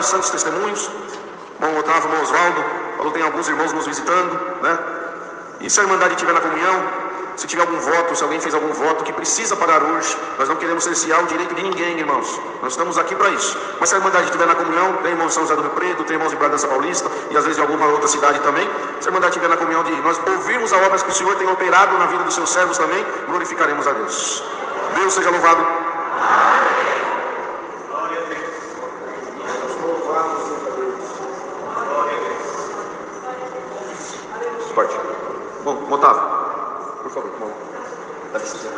os santos testemunhos. Bom Otávio, bom Oswaldo, falou, tem alguns irmãos nos visitando, né? E se a Irmandade estiver na comunhão, se tiver algum voto, se alguém fez algum voto que precisa parar hoje, nós não queremos cercear o direito de ninguém, irmãos. Nós estamos aqui para isso. Mas se a Irmandade estiver na comunhão, tem irmãos de São José do Rio Preto, tem irmãos de Bragança Paulista e às vezes de alguma outra cidade também. Se a Irmandade estiver na comunhão de nós ouvirmos as obras que o Senhor tem operado na vida dos seus servos também, glorificaremos a Deus. Deus seja louvado. Forte. Bom, Otávio, por favor, bom. Dá licença.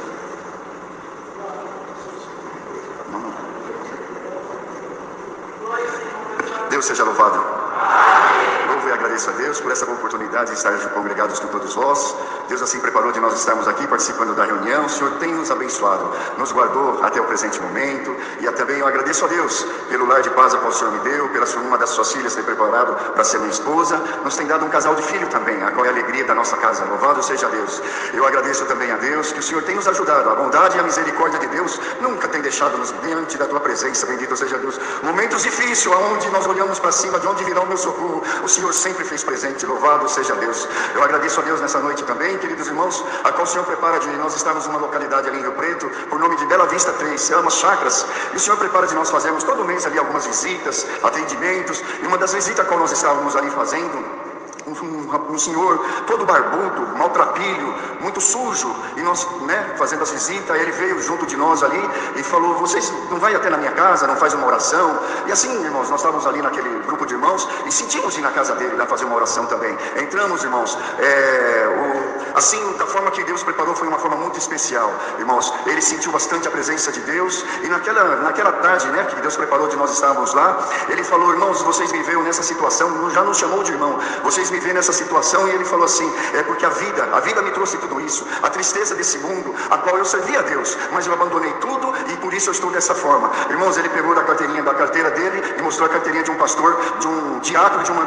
Deus seja louvado. Louvo e agradeço a Deus por essa oportunidade de estar congregados com todos vós. Deus assim preparou de nós estarmos aqui participando da reunião. O Senhor tem nos abençoado, nos guardou até o presente momento. E também eu agradeço a Deus pelo lar de paz a qual o Senhor me deu, pela uma das suas filhas ter preparado para ser minha esposa. Nos tem dado um casal de filho também, a qual é a alegria da nossa casa. Louvado seja Deus. Eu agradeço também a Deus que o Senhor tem nos ajudado. A bondade e a misericórdia de Deus nunca tem deixado-nos diante da tua presença. Bendito seja Deus. Momentos difíceis, onde nós olhamos para cima, de onde virá o meu socorro, o Senhor sempre fez presente. Louvado seja Deus. Eu agradeço a Deus nessa noite também, queridos irmãos, a qual o Senhor prepara de nós estarmos numa localidade ali em Rio Preto, por nome de Bela Vista 3, se chama Chacras, e o Senhor prepara de nós fazermos todo mês ali algumas visitas, atendimentos, e uma das visitas que nós estávamos ali fazendo, um senhor todo barbudo, maltrapilho, muito sujo, e nós, fazendo as visitas, ele veio junto de nós ali e falou, vocês não vai até na minha casa, não faz uma oração? E assim, irmãos, nós estávamos ali naquele grupo de irmãos e sentimos ir na casa dele lá fazer uma oração também. Entramos, irmãos, assim, da forma que Deus preparou foi uma forma muito especial, irmãos. Ele sentiu bastante a presença de Deus, e naquela tarde, que Deus preparou de nós estarmos lá, ele falou, irmãos, vocês me veem nessa situação, já nos chamou de irmão, vocês me veem nessa situação, e ele falou assim, é porque a vida me trouxe tudo isso, a tristeza desse mundo, a qual eu servia a Deus, mas eu abandonei tudo, e por isso eu estou dessa forma. Irmãos, ele pegou da carteira dele, e mostrou a carteirinha de um pastor, de um diácono de uma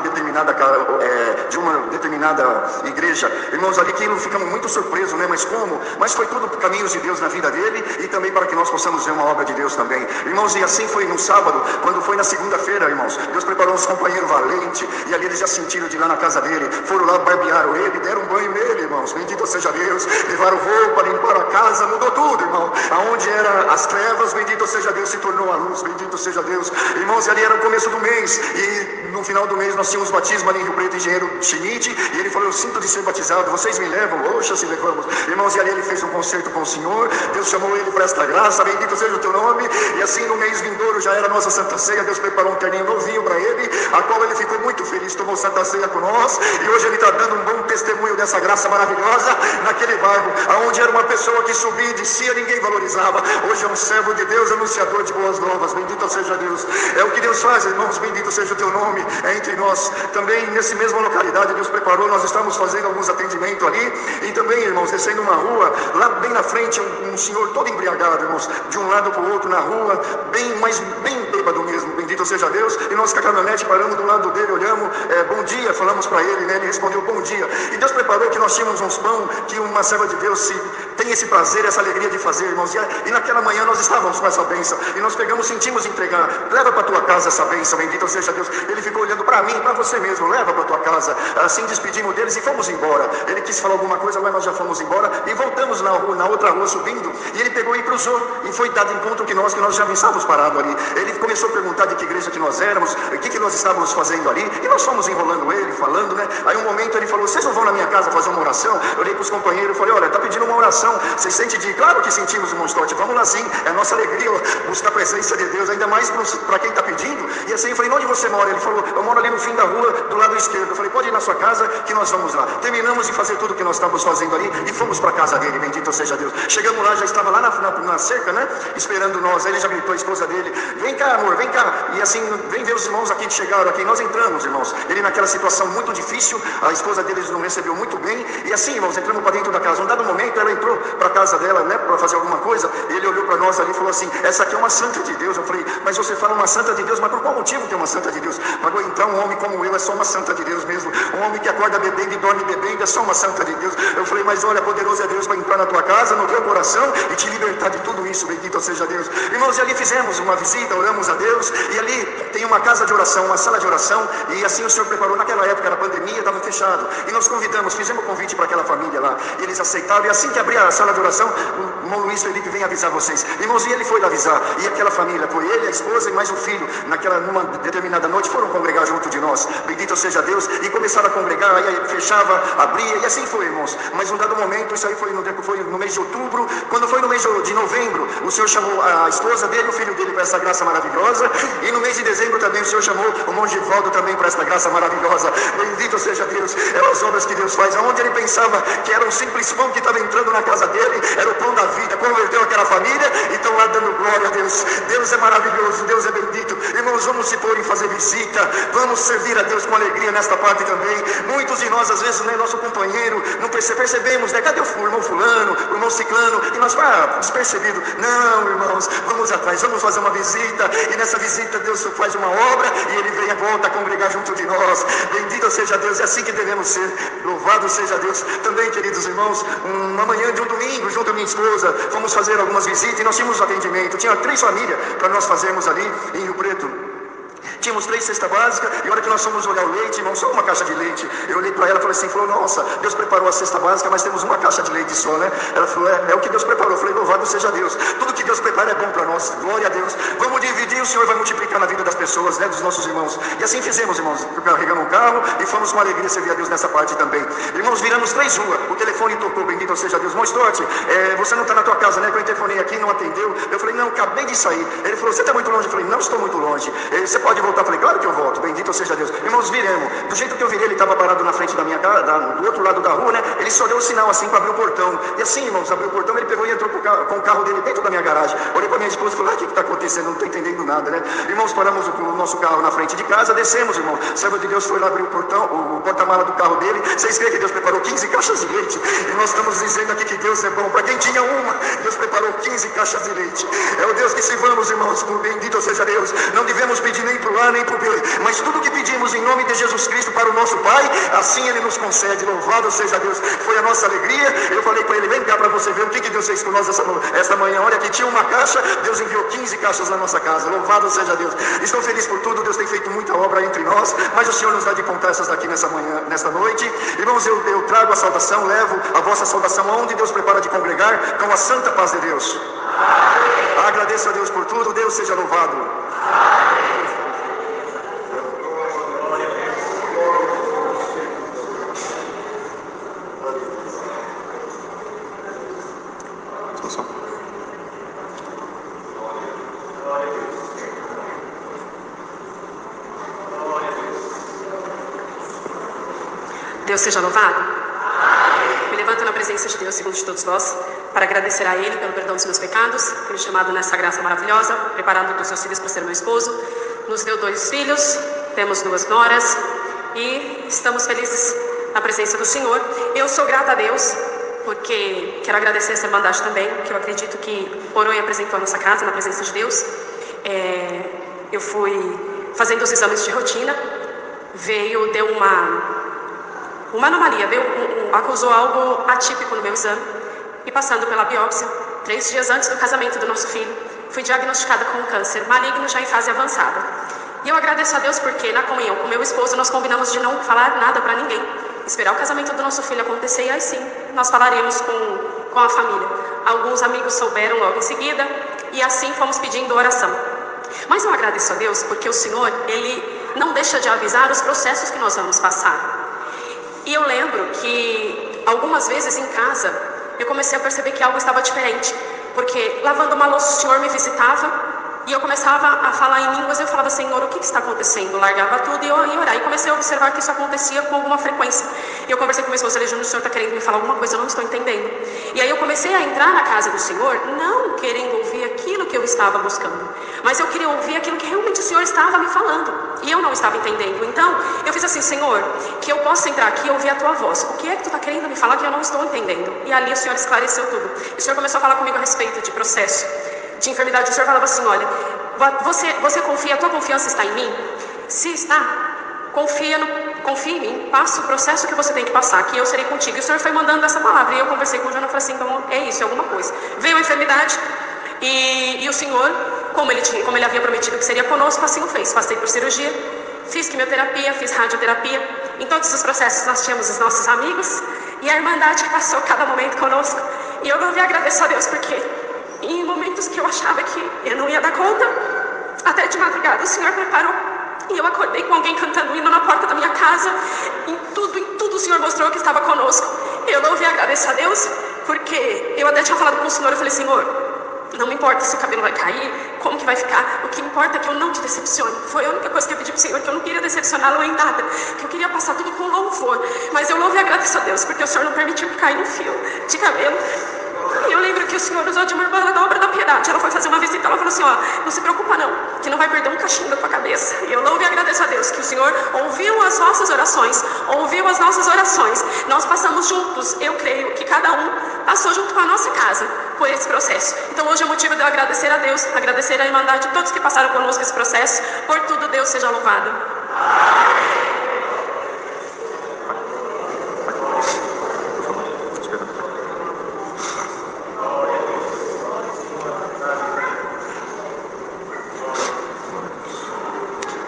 determinada igreja. Irmãos, ali que ficamos muito surpresos, mas como? Mas foi tudo por caminhos de Deus na vida dele, e também para que nós possamos ver uma obra de Deus também. Irmãos, e assim foi no sábado, quando foi na segunda-feira, irmãos, Deus preparou uns companheiros valentes, e ali eles já sentiram de lá na casa dele, foram lá, barbearam ele, deram um banho nele, irmãos, bendito seja Deus, levaram roupa, limparam a casa, mudou tudo, irmão, aonde era as trevas, bendito seja Deus, se tornou a luz, bendito seja Deus. Irmãos, e ali era o começo do mês, e no final do mês nós tínhamos batismo ali em Rio Preto, engenheiro Schmidt, e ele falou, eu sinto de ser batizado, vocês me levam? Oxa, se levamos. Irmãos, e ali ele fez um concerto com o Senhor, Deus chamou ele para esta graça, bendito seja o teu nome, e assim no mês vindouro já era a nossa Santa Ceia, Deus preparou um terninho novinho para ele, a qual ele ficou muito feliz, tomou Santa Ceia com nós, e hoje ele está dando um bom testemunho dessa graça maravilhosa naquele bairro, aonde era uma pessoa que subia e descia, ninguém valorizava, hoje é um servo de Deus, anunciador de boas novas, bendito seja Deus. É o que Deus faz, irmãos, bendito seja o teu nome, é entre nós. Também nessa mesma localidade Deus preparou, nós estamos fazendo alguns atendimentos ali, e também, irmãos, descendo uma rua, lá bem na frente um senhor todo embriagado, irmãos, de um lado para o outro na rua, bem bêbado mesmo, bendito seja Deus, e nós com a caminhonete paramos do lado dele, olhamos, bom dia, falamos para ele, ele respondeu bom dia, e Deus preparou que nós tínhamos uns pão, que uma serva de Deus tem esse prazer, essa alegria de fazer, irmãos, e naquela manhã nós estávamos com essa bênção, e nós pegamos, sentimos entregar, leva para tua casa essa bênção, bendito seja Deus. Ele ficou olhando para mim, para você mesmo, leva para tua casa. Assim despedimos deles e fomos embora. Ele quis falar alguma coisa, mas nós já fomos embora e voltamos na outra rua subindo, e ele pegou e cruzou, e foi dado encontro que nós já estávamos parados ali. Ele começou a perguntar de que igreja que nós éramos, o que nós estávamos fazendo ali, e nós fomos enrolando ele, falando, Aí um momento ele falou, vocês não vão na minha casa fazer uma oração? Eu olhei para os companheiros e falei, olha, está pedindo uma oração, vocês sentem de... Claro que sentimos, irmão Stott, vamos lá sim, é a nossa alegria buscar a presença de Deus, ainda mais para quem está pedindo. E assim eu falei, onde você mora? Ele falou, eu moro ali no fim da rua, do lado esquerdo. Eu falei, pode ir na sua casa que nós vamos lá. Terminamos de fazer tudo o que nós estávamos fazendo ali e fomos para a casa dele, bendito seja Deus. Chegamos lá, já estava lá na cerca, esperando nós. Aí ele já gritou a esposa dele, vem cá amor, vem cá. E assim, vem ver os irmãos aqui que chegaram aqui. Nós entramos, irmãos. Ele naquela situação muito difícil, a esposa deles não recebeu muito bem. E assim, irmãos, entramos para dentro da casa. Um dado momento ela entrou entrou para a casa dela, né, para fazer alguma coisa, ele olhou para nós ali e falou assim: essa aqui é uma santa de Deus. Eu falei: mas você fala uma santa de Deus, mas por qual motivo que é uma santa de Deus? Para aguentar um homem como eu é só uma santa de Deus mesmo. Um homem que acorda bebendo e dorme bebendo é só uma santa de Deus. Eu falei: mas olha, poderoso é Deus para entrar na tua casa, no teu coração e te libertar de tudo isso. Bendito seja Deus. Irmãos, e ali fizemos uma visita, oramos a Deus, e ali tem uma casa de oração, uma sala de oração, e assim o Senhor preparou. Naquela época era pandemia, estava fechado, e nós convidamos, fizemos um convite para aquela família lá, e eles aceitaram. E assim que abrir a sala de oração, o irmão Luiz Felipe vem avisar vocês, irmãos, e ele foi lá avisar, e aquela família, foi ele, a esposa e mais o filho, numa determinada noite foram congregar junto de nós, bendito seja Deus, e começaram a congregar, aí fechava, abria, e assim foi, irmãos. Mas num dado momento, isso aí foi no mês de outubro, quando foi no mês de novembro, o Senhor chamou a esposa dele, o filho dele para essa graça maravilhosa, e no mês de dezembro também o Senhor chamou o irmão Givaldo também para essa graça maravilhosa. Bendito seja Deus, eram as obras que Deus faz, aonde ele pensava que era um simples pão que estava entrando na casa dele, era o pão da vida, converteu aquela família e estão lá dando glória a Deus. Deus é maravilhoso, Deus é bendito. Irmãos, vamos se pôr em fazer visita, vamos servir a Deus com alegria nesta parte também. Muitos de nós, às vezes, né, nosso companheiro, não percebemos, né, cadê o irmão fulano, o irmão ciclano, e nós, despercebido. Não, irmãos, vamos atrás, vamos fazer uma visita, e nessa visita Deus faz uma obra, e ele vem e volta a congregar junto de nós. Bendito seja Deus, é assim que devemos ser. Louvado seja Deus. Também, queridos irmãos, uma manhã de um domingo, junto à minha esposa, fomos fazer algumas visitas, e nós tínhamos atendimento, tinha 3 famílias para nós fazermos ali em Rio Preto. Tínhamos 3 cestas básicas, e a hora que nós fomos olhar o leite, irmão, só uma caixa de leite. Eu olhei para ela e falei assim, nossa, Deus preparou a cesta básica, mas temos uma caixa de leite só, né? Ela falou, é o que Deus preparou. Eu falei, louvado seja Deus. Tudo que Deus prepara é bom para nós, glória a Deus. Vamos dividir, o Senhor vai multiplicar na vida das pessoas, né, dos nossos irmãos. E assim fizemos, irmãos, carregamos um carro e fomos com alegria servir a Deus nessa parte também. Irmãos, viramos 3 ruas, o telefone tocou, bendito seja Deus. Irmão Stott, você não está na tua casa, né? Que eu telefonei aqui, não atendeu. Eu falei, não, acabei de sair. Ele falou, você está muito longe? Eu falei, não estou muito longe. Você pode voltar? Eu falei, claro que eu volto. Bendito seja Deus. Irmãos, viremos. Do jeito que eu virei, ele estava parado na frente da minha casa, do outro lado da rua, né? Ele só deu um sinal assim para abrir o portão. E assim, irmãos, abriu o portão, ele pegou e entrou com o carro dele dentro da minha garagem. Olhei para minha esposa e falei, o que está acontecendo? Não estou entendendo nada, né? Irmãos, paramos o nosso carro na frente de casa, descemos, irmão. O servo de Deus foi lá abrir o portão, o porta-mala do carro dele. Vocês creem que Deus preparou 15 caixas de leite? E nós estamos dizendo aqui que Deus é bom. Para quem tinha uma, Deus preparou 15 caixas de leite. É o Deus que servamos, irmãos. Bendito seja Deus. Não devemos pedir nem para o A nem para o B, mas tudo que pedimos em nome de Jesus Cristo para o nosso Pai, assim Ele nos concede. Louvado seja Deus. Foi a nossa alegria. Eu falei para ele, vem cá para você ver o que Deus fez com nós esta manhã. Olha, que tinha uma caixa, Deus enviou 15 caixas na nossa casa. Louvado seja Deus. Estou feliz por tudo, Deus tem feito muita obra entre nós, mas o Senhor nos dá de contar essas daqui nessa manhã, nesta noite. Irmãos, eu trago a saudação, levo a vossa saudação aonde Deus prepara de congregar, com a santa paz de Deus. Amém. Agradeço a Deus por tudo, Deus seja louvado. Amém. Deus seja louvado. Me levanto na presença de Deus, segundo de todos vós, para agradecer a Ele pelo perdão dos meus pecados, por me chamado nessa graça maravilhosa, preparado dos seus filhos para ser meu esposo. Nos deu 2 filhos, temos 2 noras e estamos felizes na presença do Senhor. Eu sou grata a Deus, porque quero agradecer essa irmandade também, que eu acredito que orou e apresentou a nossa casa na presença de Deus. Eu fui fazendo os exames de rotina, deu uma anomalia, acusou algo atípico no meu exame, e passando pela biópsia, 3 dias antes do casamento do nosso filho, fui diagnosticada com um câncer maligno já em fase avançada. E eu agradeço a Deus porque na comunhão com meu esposo nós combinamos de não falar nada para ninguém, esperar o casamento do nosso filho acontecer e aí sim, nós falaremos com a família. Alguns amigos souberam logo em seguida e assim fomos pedindo oração. Mas eu agradeço a Deus porque o Senhor, Ele não deixa de avisar os processos que nós vamos passar. E eu lembro que algumas vezes em casa eu comecei a perceber que algo estava diferente, porque lavando uma louça o Senhor me visitava E eu começava a falar em línguas, eu falava, Senhor, o que está acontecendo? Largava tudo e eu ia orar. E comecei a observar que isso acontecia com alguma frequência. E eu conversei com meu esposo, falei, Júnior, o Senhor está querendo me falar alguma coisa, eu não estou entendendo. E aí eu comecei a entrar na casa do Senhor, não querendo ouvir aquilo que eu estava buscando, mas eu queria ouvir aquilo que realmente o Senhor estava me falando. E eu não estava entendendo. Então, eu fiz assim, Senhor, que eu possa entrar aqui e ouvir a Tua voz. O que é que Tu está querendo me falar que eu não estou entendendo? E ali o Senhor esclareceu tudo. E o Senhor começou a falar comigo a respeito de processo de enfermidade. O Senhor falava assim, olha, você confia, a tua confiança está em mim? Se está, confia em mim, passa o processo que você tem que passar, que eu serei contigo. E o Senhor foi mandando essa palavra, e eu conversei com o Jonas e falei assim, então é isso, é alguma coisa. Veio a enfermidade, e o Senhor, como ele havia prometido que seria conosco, assim o fez. Passei por cirurgia, fiz quimioterapia, fiz radioterapia. Em todos os processos nós tínhamos os nossos amigos, e a Irmandade que passou cada momento conosco. E eu louvo e agradeço a Deus, porque em momentos que eu achava que eu não ia dar conta, até de madrugada o Senhor preparou. E eu acordei com alguém cantando hino na porta da minha casa. Em tudo o Senhor mostrou que estava conosco. Eu louvo e agradeço a Deus, porque eu até tinha falado com o Senhor, eu falei, Senhor, não me importa se o cabelo vai cair, como que vai ficar, o que importa é que eu não te decepcione. Foi a única coisa que eu pedi para o Senhor, que eu não queria decepcioná-lo em nada, que eu queria passar tudo com louvor. Mas eu louvo e agradeço a Deus, porque o Senhor não permitiu que caia um fio de cabelo. E eu lembro que o Senhor usou de uma irmã da Obra da Piedade. Ela foi fazer uma visita, ela falou assim, ó, não se preocupa não, que não vai perder um cachinho da tua cabeça. E eu louvo e agradeço a Deus, que o Senhor ouviu as nossas orações, ouviu as nossas orações. Nós passamos juntos, eu creio que cada um passou junto com a nossa casa por esse processo. Então hoje é motivo de eu agradecer a Deus, agradecer a Irmandade, todos que passaram conosco esse processo. Por tudo, Deus seja louvado.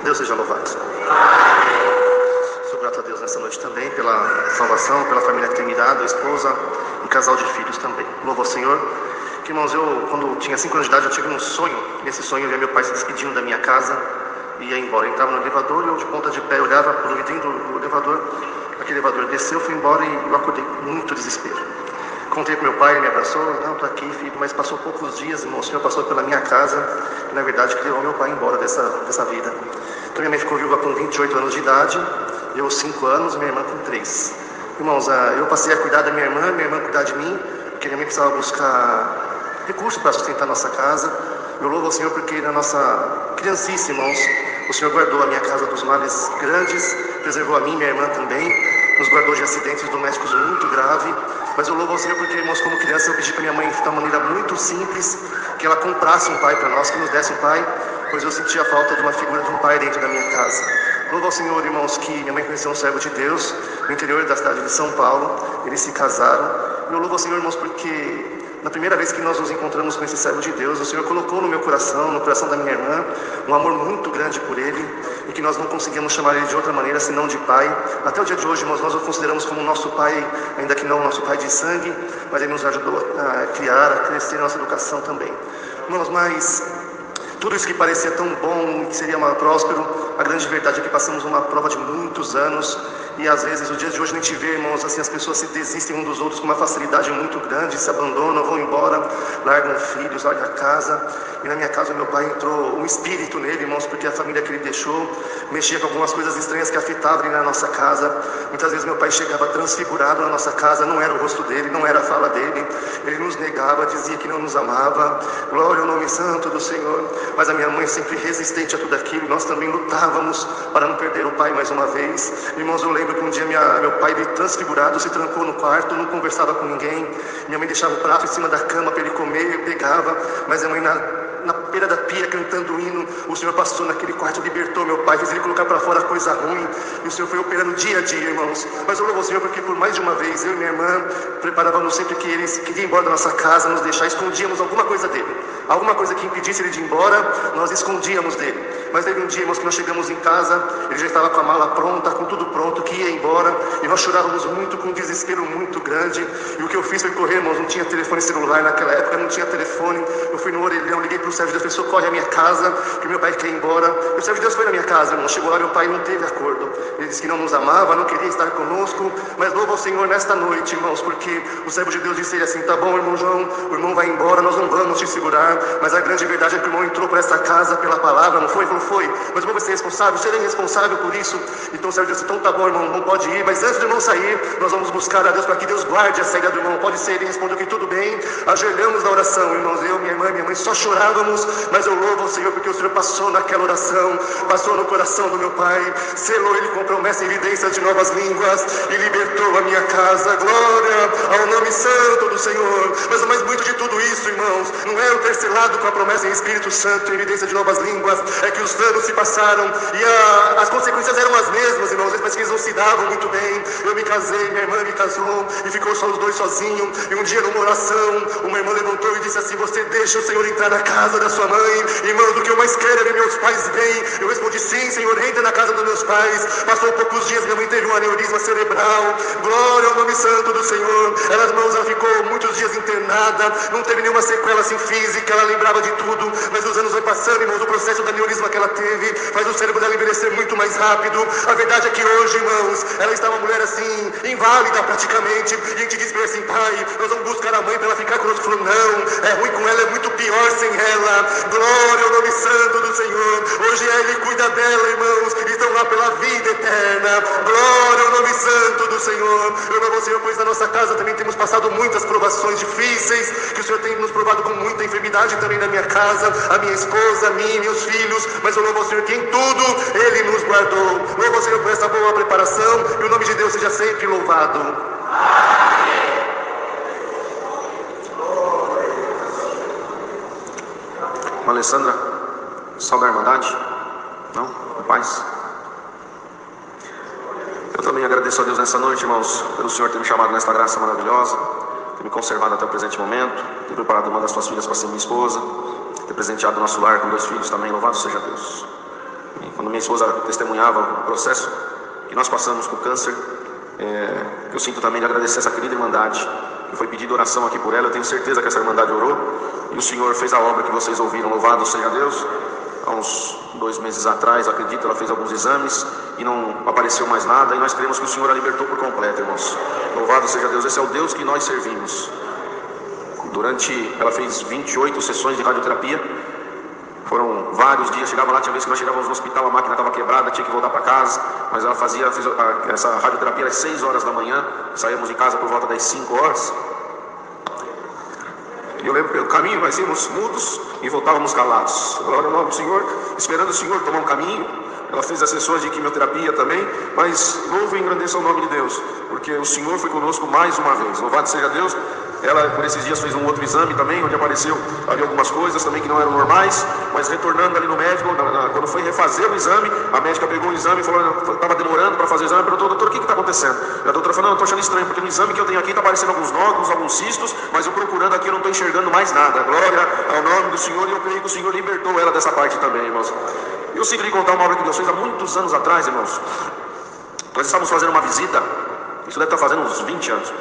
Deus seja louvado. Sou grato a Deus nessa noite também pela salvação, pela família que tem me dado, esposa e casal de filhos também. Louvo ao Senhor. Que, irmãos, eu quando tinha 5 anos de idade eu tive um sonho. Nesse sonho eu via meu pai se despedindo da minha casa e ia embora. Eu entrava no elevador e eu de ponta de pé olhava para o vidrinho do elevador. Aquele elevador desceu, fui embora e eu acordei com muito desespero. Contei para meu pai, ele me abraçou, não, estou aqui, filho, mas passou poucos dias, irmão, o Senhor passou pela minha casa e na verdade que levou meu pai embora dessa vida. Então minha mãe ficou viúva com 28 anos de idade, eu 5 anos e minha irmã com 3. Irmãos, eu passei a cuidar da minha irmã cuidar de mim, porque minha mãe precisava buscar recursos para sustentar a nossa casa. Eu louvo ao Senhor porque na nossa criancice, irmãos, o Senhor guardou a minha casa dos males grandes, preservou a mim e minha irmã também, nos guardou de acidentes domésticos muito graves. Mas eu louvo ao Senhor porque, irmãos, como criança eu pedi para minha mãe de uma maneira muito simples, que ela comprasse um pai para nós, que nos desse um pai, pois eu sentia falta de uma figura de um pai dentro da minha casa. Louvo ao Senhor, irmãos, que minha mãe conheceu um servo de Deus no interior da cidade de São Paulo, eles se casaram. Eu louvo ao Senhor, irmãos, porque na primeira vez que nós nos encontramos com esse servo de Deus, o Senhor colocou no meu coração, no coração da minha irmã, um amor muito grande por ele, e que nós não conseguíamos chamar ele de outra maneira senão de pai. Até o dia de hoje, irmãos, nós o consideramos como nosso pai, ainda que não nosso pai de sangue, mas ele nos ajudou a criar, a crescer na nossa educação também. Irmãos, mas tudo isso que parecia tão bom, que seria próspero, a grande verdade é que passamos uma prova de muitos anos. E às vezes, nos dias de hoje, a gente vê, irmãos, assim, as pessoas se desistem um dos outros com uma facilidade muito grande, se abandonam, vão embora, largam filhos, largam a casa. E na minha casa, meu pai entrou um espírito nele, irmãos, porque a família que ele deixou mexia com algumas coisas estranhas que afetavam ele na nossa casa. Muitas vezes, meu pai chegava transfigurado na nossa casa, não era o rosto dele, não era a fala dele. Ele nos negava, dizia que não nos amava. Glória ao nome santo do Senhor. Mas a minha mãe, sempre resistente a tudo aquilo, nós também lutávamos para não perder o pai mais uma vez. Irmãos, eu lembro que um dia meu pai, ele transfigurado, se trancou no quarto, não conversava com ninguém. Minha mãe deixava o prato em cima da cama para ele comer, eu pegava, mas a mãe na beira da pia, cantando hino, o Senhor passou naquele quarto, libertou meu pai, fez ele colocar para fora coisa ruim, e o Senhor foi operando dia a dia, irmãos. Mas eu louvo ao Senhor porque por mais de uma vez, eu e minha irmã preparávamos sempre que ele queria ir embora da nossa casa, nos deixar, escondíamos alguma coisa dele. Alguma coisa que impedisse ele de ir embora, nós escondíamos dele. Mas teve um dia, irmãos, que nós chegamos em casa, ele já estava com a mala pronta, com tudo pronto, que ia embora, e nós chorávamos muito, com um desespero muito grande. E o que eu fiz foi correr, irmãos, não tinha telefone celular naquela época, não tinha telefone. Eu fui no orelhão, liguei para o servo de Deus pensou, corre à minha casa, que meu pai quer ir embora. E o servo de Deus foi na minha casa, irmão. Chegou lá, meu pai não teve acordo. Ele disse que não nos amava, não queria estar conosco. Mas louva ao Senhor nesta noite, irmãos, porque o servo de Deus disse ele assim, tá bom, irmão João, o irmão vai embora, nós não vamos te segurar. Mas a grande verdade é que o irmão entrou para esta casa pela palavra, não foi? Ele falou, foi. Mas o irmão vai ser responsável, serei responsável por isso. Então o servo disse, então tá bom, irmão, não pode ir. Mas antes de irmão sair, nós vamos buscar a Deus para que Deus guarde a saída do irmão. Pode ser, ele respondeu que tudo bem. Ajoelhamos na oração, irmãos, eu, minha irmã e minha mãe só chorávamos, mas eu louvo ao Senhor porque o Senhor passou naquela oração, passou no coração do meu pai, selou ele com promessa e evidência de novas línguas e libertou a minha casa. Glória ao nome santo do Senhor. Mas o mais muito de tudo isso, irmãos, não é o ter selado com a promessa em Espírito Santo e evidência de novas línguas, é que os anos se passaram e as consequências eram as mesmas, irmãos, mas que eles não se davam muito bem. Eu me casei, minha irmã me casou e ficou só os dois sozinhos. E um dia numa oração, uma irmã levantou e disse assim, você deixa o Senhor entrar na casa da sua mãe? Irmãos, do que eu mais quero é ver meus pais bem. Eu respondi, sim, Senhor, entra na casa dos meus pais. Passou poucos dias, minha mãe teve um aneurisma cerebral. Glória ao nome santo do Senhor. Ela ficou muitos dias internada, não teve nenhuma sequela assim física, ela lembrava de tudo, mas os anos vão passando, irmãos, o processo do aneurisma que ela teve faz o cérebro dela envelhecer muito mais rápido. A verdade é que hoje, irmãos, ela está uma mulher assim, inválida praticamente, e a gente disse para ela assim, pai, nós vamos buscar a mãe para ela ficar conosco. Falou, não, é ruim com ela, é muito pior sem ela. Glória ao nome santo do Senhor. Hoje Ele cuida dela, irmãos, e estão lá pela vida eterna. Glória ao nome santo do Senhor. Eu louvo ao Senhor, pois na nossa casa também temos passado muitas provações difíceis, que o Senhor tem nos provado com muita enfermidade também na minha casa, a minha esposa, a mim e meus filhos, mas eu louvo ao Senhor que em tudo Ele nos guardou. Louvo ao Senhor por essa boa preparação, e o nome de Deus seja sempre louvado. Amém. Alessandra, salve a Irmandade. Não? Paz. Eu também agradeço a Deus nessa noite, irmãos, pelo Senhor ter me chamado nesta graça maravilhosa, ter me conservado até o presente momento, ter preparado uma das suas filhas para ser minha esposa, ter presenteado nosso lar com 2 filhos também, louvado seja Deus. E quando minha esposa testemunhava o processo que nós passamos com o câncer, eu sinto também de agradecer essa querida Irmandade, que foi pedido oração aqui por ela. Eu tenho certeza que essa Irmandade orou, e o Senhor fez a obra que vocês ouviram, louvado seja Deus. Há uns 2 meses atrás, acredito, ela fez alguns exames e não apareceu mais nada, e nós cremos que o Senhor a libertou por completo, irmãos. Louvado seja Deus, esse é o Deus que nós servimos. Ela fez 28 sessões de radioterapia, foram vários dias, chegava lá, tinha vezes que nós chegávamos no hospital, a máquina estava quebrada, tinha que voltar para casa, mas ela fez essa radioterapia às 6 horas da manhã, saíamos de casa por volta das 5 horas. E eu lembro pelo caminho, nós íamos mudos e voltávamos calados. Glória ao nome do Senhor, esperando o Senhor tomar um caminho. Ela fez as sessões de quimioterapia também, mas louvo e engrandeça o nome de Deus, porque o Senhor foi conosco mais uma vez. Louvado seja Deus. Ela, por esses dias, fez um outro exame também, onde apareceu ali algumas coisas também que não eram normais, mas retornando ali no médico, quando foi refazer o exame, a médica pegou o exame e falou, estava demorando para fazer o exame, perguntou, doutor, o que está acontecendo? E a doutora falou, não, eu estou achando estranho, porque no exame que eu tenho aqui está aparecendo alguns nódulos, alguns cistos, mas eu procurando aqui eu não estou enxergando mais nada. Glória ao nome do Senhor, e eu creio que o Senhor libertou ela dessa parte também, irmãos. Eu sempre lhe contar uma obra que Deus fez há muitos anos atrás, irmãos. Nós estávamos fazendo uma visita, isso deve estar fazendo uns 20 anos.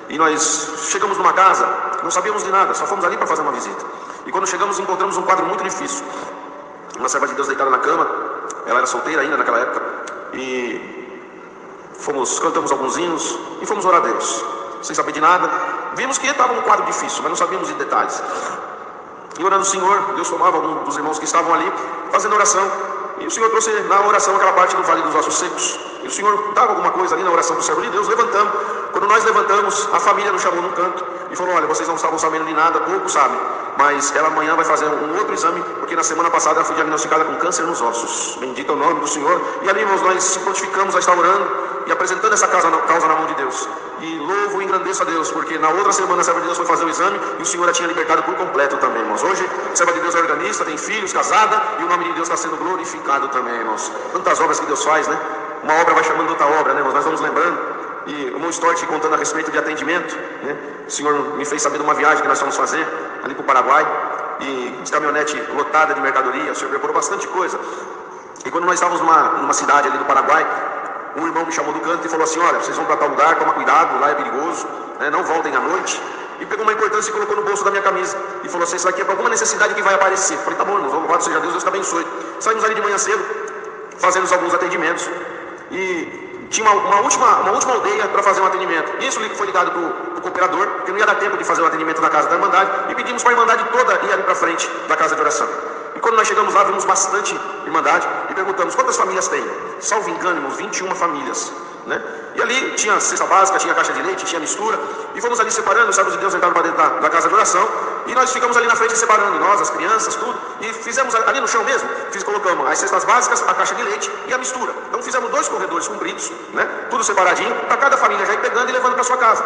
E nós chegamos numa casa, não sabíamos de nada, só fomos ali para fazer uma visita. E quando chegamos, encontramos um quadro muito difícil. Uma serva de Deus deitada na cama, ela era solteira ainda naquela época. E cantamos alguns hinos e fomos orar a Deus, sem saber de nada. Vimos que estava um quadro difícil, mas não sabíamos de detalhes. E orando ao Senhor, Deus tomava algum dos irmãos que estavam ali, fazendo oração. E o Senhor trouxe na oração aquela parte do Vale dos Ossos Secos. E o Senhor dava alguma coisa ali na oração do servo de Deus, levantamos. Quando nós levantamos, a família nos chamou num canto e falou, olha, vocês não estavam sabendo de nada, pouco sabem, mas ela amanhã vai fazer um outro exame, porque na semana passada ela foi diagnosticada com câncer nos ossos. Bendito é o nome do Senhor. E ali, irmãos, nós se prontificamos a estar orando e apresentando essa causa na mão de Deus. E louvo e engrandeço a Deus, porque na outra semana a serva de Deus foi fazer o exame e o Senhor a tinha libertado por completo também, irmãos. Hoje, a serva de Deus é organista, tem filhos, casada, e o nome de Deus está sendo glorificado também, irmãos. Tantas obras que Deus faz, né? Uma obra vai chamando outra obra, né, irmãos? Nós vamos lembrando. E o irmão Stort contando a respeito de atendimento, né? O Senhor me fez saber de uma viagem que nós fomos fazer ali para o Paraguai, e de caminhonete lotada de mercadoria. O Senhor preparou bastante coisa. E quando nós estávamos numa cidade ali do Paraguai, um irmão me chamou do canto e falou assim, olha, vocês vão para tal lugar, toma cuidado, lá é perigoso, né? Não voltem à noite. e pegou uma importância e colocou no bolso da minha camisa. E falou assim, isso aqui é para alguma necessidade que vai aparecer. Eu falei, tá bom, irmãos, louvado seja Deus, Deus te abençoe. Saímos ali de manhã cedo, fazemos alguns atendimentos. E tinha uma última aldeia para fazer um atendimento. Isso foi ligado para o cooperador, porque não ia dar tempo de fazer o atendimento na casa da Irmandade. E pedimos para a Irmandade toda ir ali para frente da casa de oração. E quando nós chegamos lá, vimos bastante Irmandade e perguntamos quantas famílias tem. Salvo engano, irmãos, 21 famílias. Né? E ali tinha cesta básica, tinha caixa de leite, tinha mistura. E fomos ali separando, os servos de Deus entraram para dentro da casa de oração. E nós ficamos ali na frente separando, nós, as crianças, tudo. E fizemos ali no chão mesmo, colocamos as cestas básicas, a caixa de leite e a mistura. Então fizemos 2 corredores compridos, né? Tudo separadinho, para cada família já ir pegando e levando para sua casa.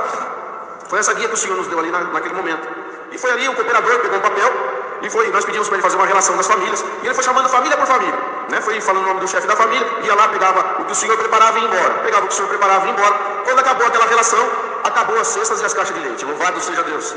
Foi essa guia que o Senhor nos deu ali naquele momento. E foi ali o cooperador, pegou um papel. E nós pedimos para ele fazer uma relação das famílias. E ele foi chamando família por família. Né? Foi falando o nome do chefe da família. Ia lá, pegava o que o senhor preparava e ia embora. Pegava o que o senhor preparava e ia embora. Quando acabou aquela relação, acabou as cestas e as caixas de leite. Louvado seja Deus.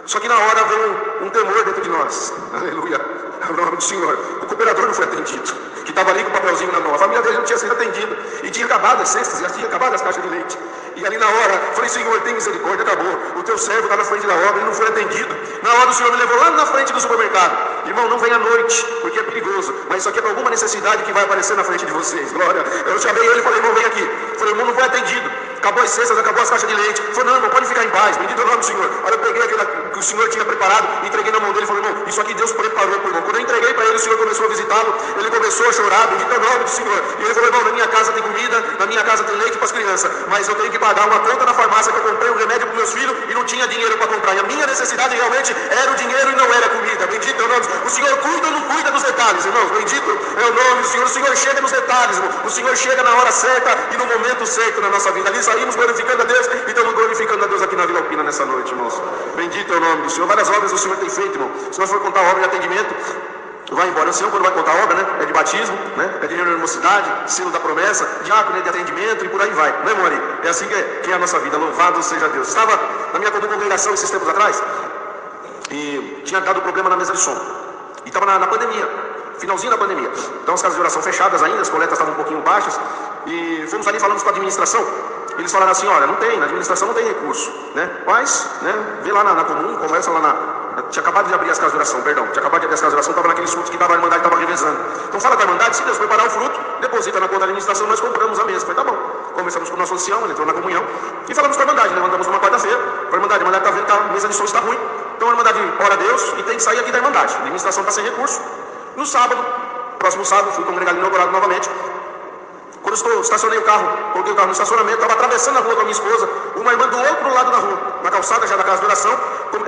Só que na hora veio um temor dentro de nós. Aleluia. É o nome do Senhor. O cooperador não foi atendido. Que estava ali com o papelzinho na mão. A família dele não tinha sido atendida. E tinha acabado as cestas e tinha acabado as caixas de leite. E ali na hora, falei, Senhor, tem misericórdia, acabou. O teu servo está na frente da obra, ele não foi atendido. Na hora o Senhor me levou lá na frente do supermercado. Irmão, não venha à noite, porque é perigoso. Mas isso aqui é para alguma necessidade que vai aparecer na frente de vocês. Glória. Eu chamei ele e falei, irmão, vem aqui. Falei, irmão, não foi atendido. Acabou as cestas, acabou as caixas de leite. Falei, não, irmão, pode ficar em paz. Bendito é o nome do Senhor. Aí eu peguei aquilo que o Senhor tinha preparado, entreguei na mão dele e falei, irmão, isso aqui Deus preparou para o irmão. Quando eu entreguei para ele, o Senhor começou a visitá-lo. Ele começou a chorar, bendito é o nome do Senhor. E ele falou, irmão, na minha casa tem comida, na minha casa tem leite para as crianças. Mas eu tenho que pagar uma conta na farmácia que eu comprei um remédio para meus filhos e não tinha dinheiro para comprar. E a minha necessidade realmente era o dinheiro e não era a comida. Bendito é o nome do Senhor. O Senhor cuida ou não cuida dos detalhes, irmãos? Bendito é o nome do Senhor. O Senhor chega nos detalhes, irmão. O Senhor chega na hora certa e no momento certo na nossa vida. Ali saímos glorificando a Deus e estamos glorificando a Deus aqui na Vila Alpina nessa noite, irmãos. Bendito é o nome do Senhor. Várias obras o Senhor tem feito, irmão. Se nós for contar a obra de atendimento, vai embora. O Senhor, quando vai contar a obra, né? É de batismo, né? É de reunião de mocidade, selo da promessa, diácono de atendimento e por aí vai. Não é, Mori? É assim que é a nossa vida. Louvado seja Deus. Estava na minha congregação esses tempos atrás e tinha dado problema na mesa de som. E estava na pandemia, finalzinho da pandemia. Então as casas de oração fechadas ainda, as coletas estavam um pouquinho baixas. E fomos ali falando com a administração. Eles falaram assim, olha, não tem, na administração não tem recurso, né? Mas, né, vê lá na comum, conversa lá tinha acabado de abrir as casas de oração, perdão. Tinha acabado de abrir as casas de oração, estava naqueles frutos que a Irmandade estava revezando. Então fala com a Irmandade, se Deus preparar o fruto, deposita na conta da administração, nós compramos a mesa. Falei, tá bom. Conversamos com o nosso ancião, ele entrou na comunhão. E falamos com a Irmandade, levantamos numa quarta-feira. A Irmandade está vendo que a mesa de som está ruim. Então a Irmandade ora a Deus e tem que sair aqui da Irmandade. A administração está sem recurso. No sábado, próximo sábado, fui congregar ali inaugurado novamente. Quando eu estacionei o carro, coloquei o carro no estacionamento, estava atravessando a rua com a minha esposa, uma irmã do outro lado da rua, na calçada já da casa de oração,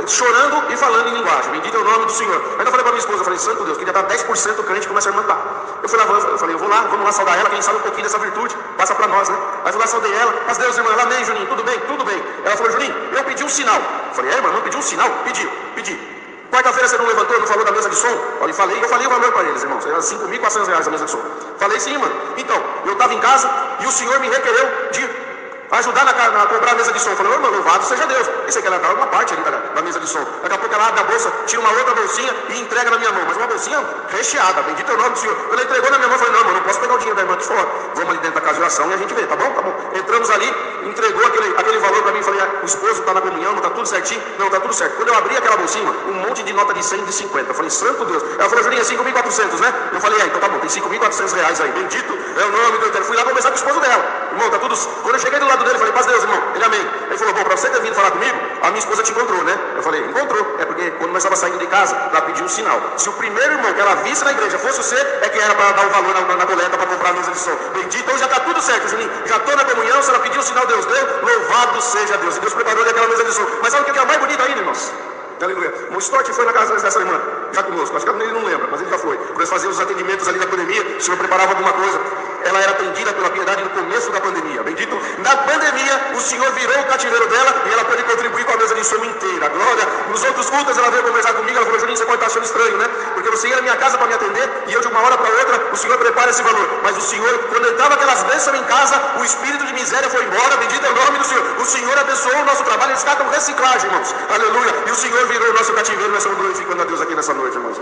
chorando e falando em linguagem. Bendito é o nome do Senhor. Aí eu falei para minha esposa, eu falei, santo Deus, queria dar 10% crente como essa irmã está. Eu fui lá, eu falei, eu vou lá, vamos lá saudar ela, quem sabe um pouquinho dessa virtude, passa para nós, né? Aí fui lá, saudei ela, mas Deus, irmã, ela, amém, Juninho, tudo bem, tudo bem. Ela falou, Juninho, eu pedi um sinal. Eu falei, irmã, não pediu um sinal? Pedi. Quarta-feira você não levantou, não falou da mesa de som? Eu falei o valor para eles, irmãos. Era R$5.400 a mesa de som. Falei sim, mano. Então, eu estava em casa e o Senhor me requereu de ajudar a comprar a mesa de som. Eu falei, irmão, louvado seja Deus. Esse aqui ela dá uma parte ali da mesa de som. Daqui a pouco ela abre a bolsa, tira uma outra bolsinha e entrega na minha mão. Mas uma bolsinha recheada, bendito é o nome do Senhor. Quando ela entregou na minha mão, eu falei, não, mano, não posso pegar o dinheiro da irmã aqui fora. Vamos ali dentro da casa de oração e a gente vê, tá bom? Tá bom. Entramos ali, entregou aquele valor para mim. Falei, o esposo está na comunhão, não tá tudo certinho? Não, tá tudo certo. Quando eu abri aquela bolsinha, um monte de nota de 100 e de 50. Eu falei, santo Deus. Ela falou, Julinha, 5.400, né? Eu falei, então tá bom, tem R$5.400 aí. Bendito é o nome do Eterno. Fui lá conversar com o esposo dela. Irmão, tá tudo. Quando eu cheguei do lado dele, eu falei, paz Deus, irmão. Ele, amém. Ele falou, bom, para você ter vindo falar comigo, a minha esposa te encontrou, né? Eu falei, encontrou. É porque quando nós estávamos saindo de casa, ela pediu um sinal. Se o primeiro irmão que ela visse na igreja fosse você, é que era para dar o valor na coleta para comprar a mesa de som. Bendito, então já está tudo certo, Juninho. Já estou na comunhão, se ela pediu um sinal, Deus deu. Louvado seja Deus. E Deus preparou aquela mesa de som. Mas sabe o que é mais bonito ainda, irmãos? Aleluia. O Stott foi na casa dessa irmã, já conosco. Acho que ele não lembra, mas ele já foi. Quando nós fazíamos os atendimentos ali na pandemia, o Senhor preparava alguma coisa. Ela era atendida pela piedade no começo da pandemia. Bendito. Na pandemia, o Senhor virou o cativeiro dela e ela pôde contribuir com a mesa de som inteira. Glória. Nos outros cultos, ela veio conversar comigo. Ela falou, Juninho, você pode estar achando estranho, né? Porque você ia na minha casa para me atender e eu de uma hora para outra, o Senhor prepara esse valor. Mas o Senhor, quando entrava aquelas bênçãos em casa, o espírito de miséria foi embora. Bendito é o nome do Senhor. O Senhor abençoou o nosso trabalho. Eles ficam com reciclagem, irmãos. Aleluia. E o Senhor virou o nosso cativeiro. Nós estamos glorificando a Deus aqui nessa noite, irmãos.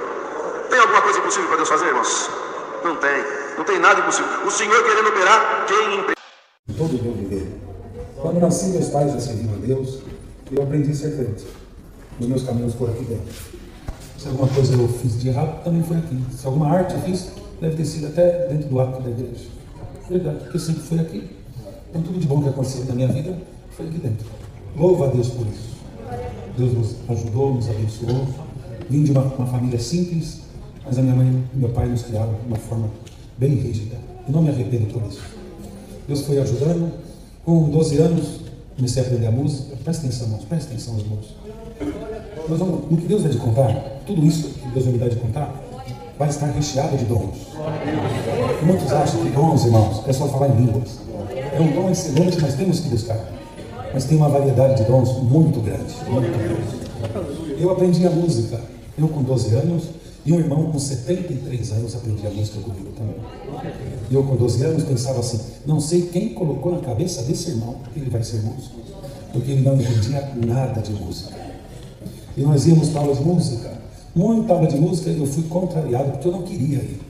Tem alguma coisa impossível para Deus fazer, irmãos? Não tem. Não tem nada impossível. O Senhor querendo operar, quem impede? Todo o meu viver. Quando nasci, meus pais já serviam a Deus e eu aprendi a ser crente. os meus caminhos foram aqui dentro. Se alguma coisa eu fiz de errado, também foi aqui. Se alguma arte eu fiz, deve ter sido até dentro do ato da igreja. Verdade, porque sempre foi aqui. Então tudo de bom que aconteceu na minha vida foi aqui dentro. Louva a Deus por isso. Deus nos ajudou, nos abençoou. Vim de uma família simples, mas a minha mãe e meu pai nos criaram de uma forma bem rígida. E não me arrependo por isso. Deus foi ajudando. Com 12 anos, comecei a aprender a música. Presta atenção, irmãos, presta atenção, irmãos. Nós vamos, no que Deus vai te contar, tudo isso que Deus vai me dar de contar, vai estar recheado de dons. E muitos acham que dons, irmãos, é só falar em línguas. É um dom excelente, mas temos que buscar. Mas tem uma variedade de dons muito grande. Muito grande. Eu aprendi a música, eu com 12 anos, e um irmão com 73 anos aprendia a música comigo também. E eu com 12 anos pensava assim, não sei quem colocou na cabeça desse irmão que ele vai ser músico, porque ele não entendia nada de música. E nós íamos para aula de música, muita aula de música, eu fui contrariado, porque eu não queria ir.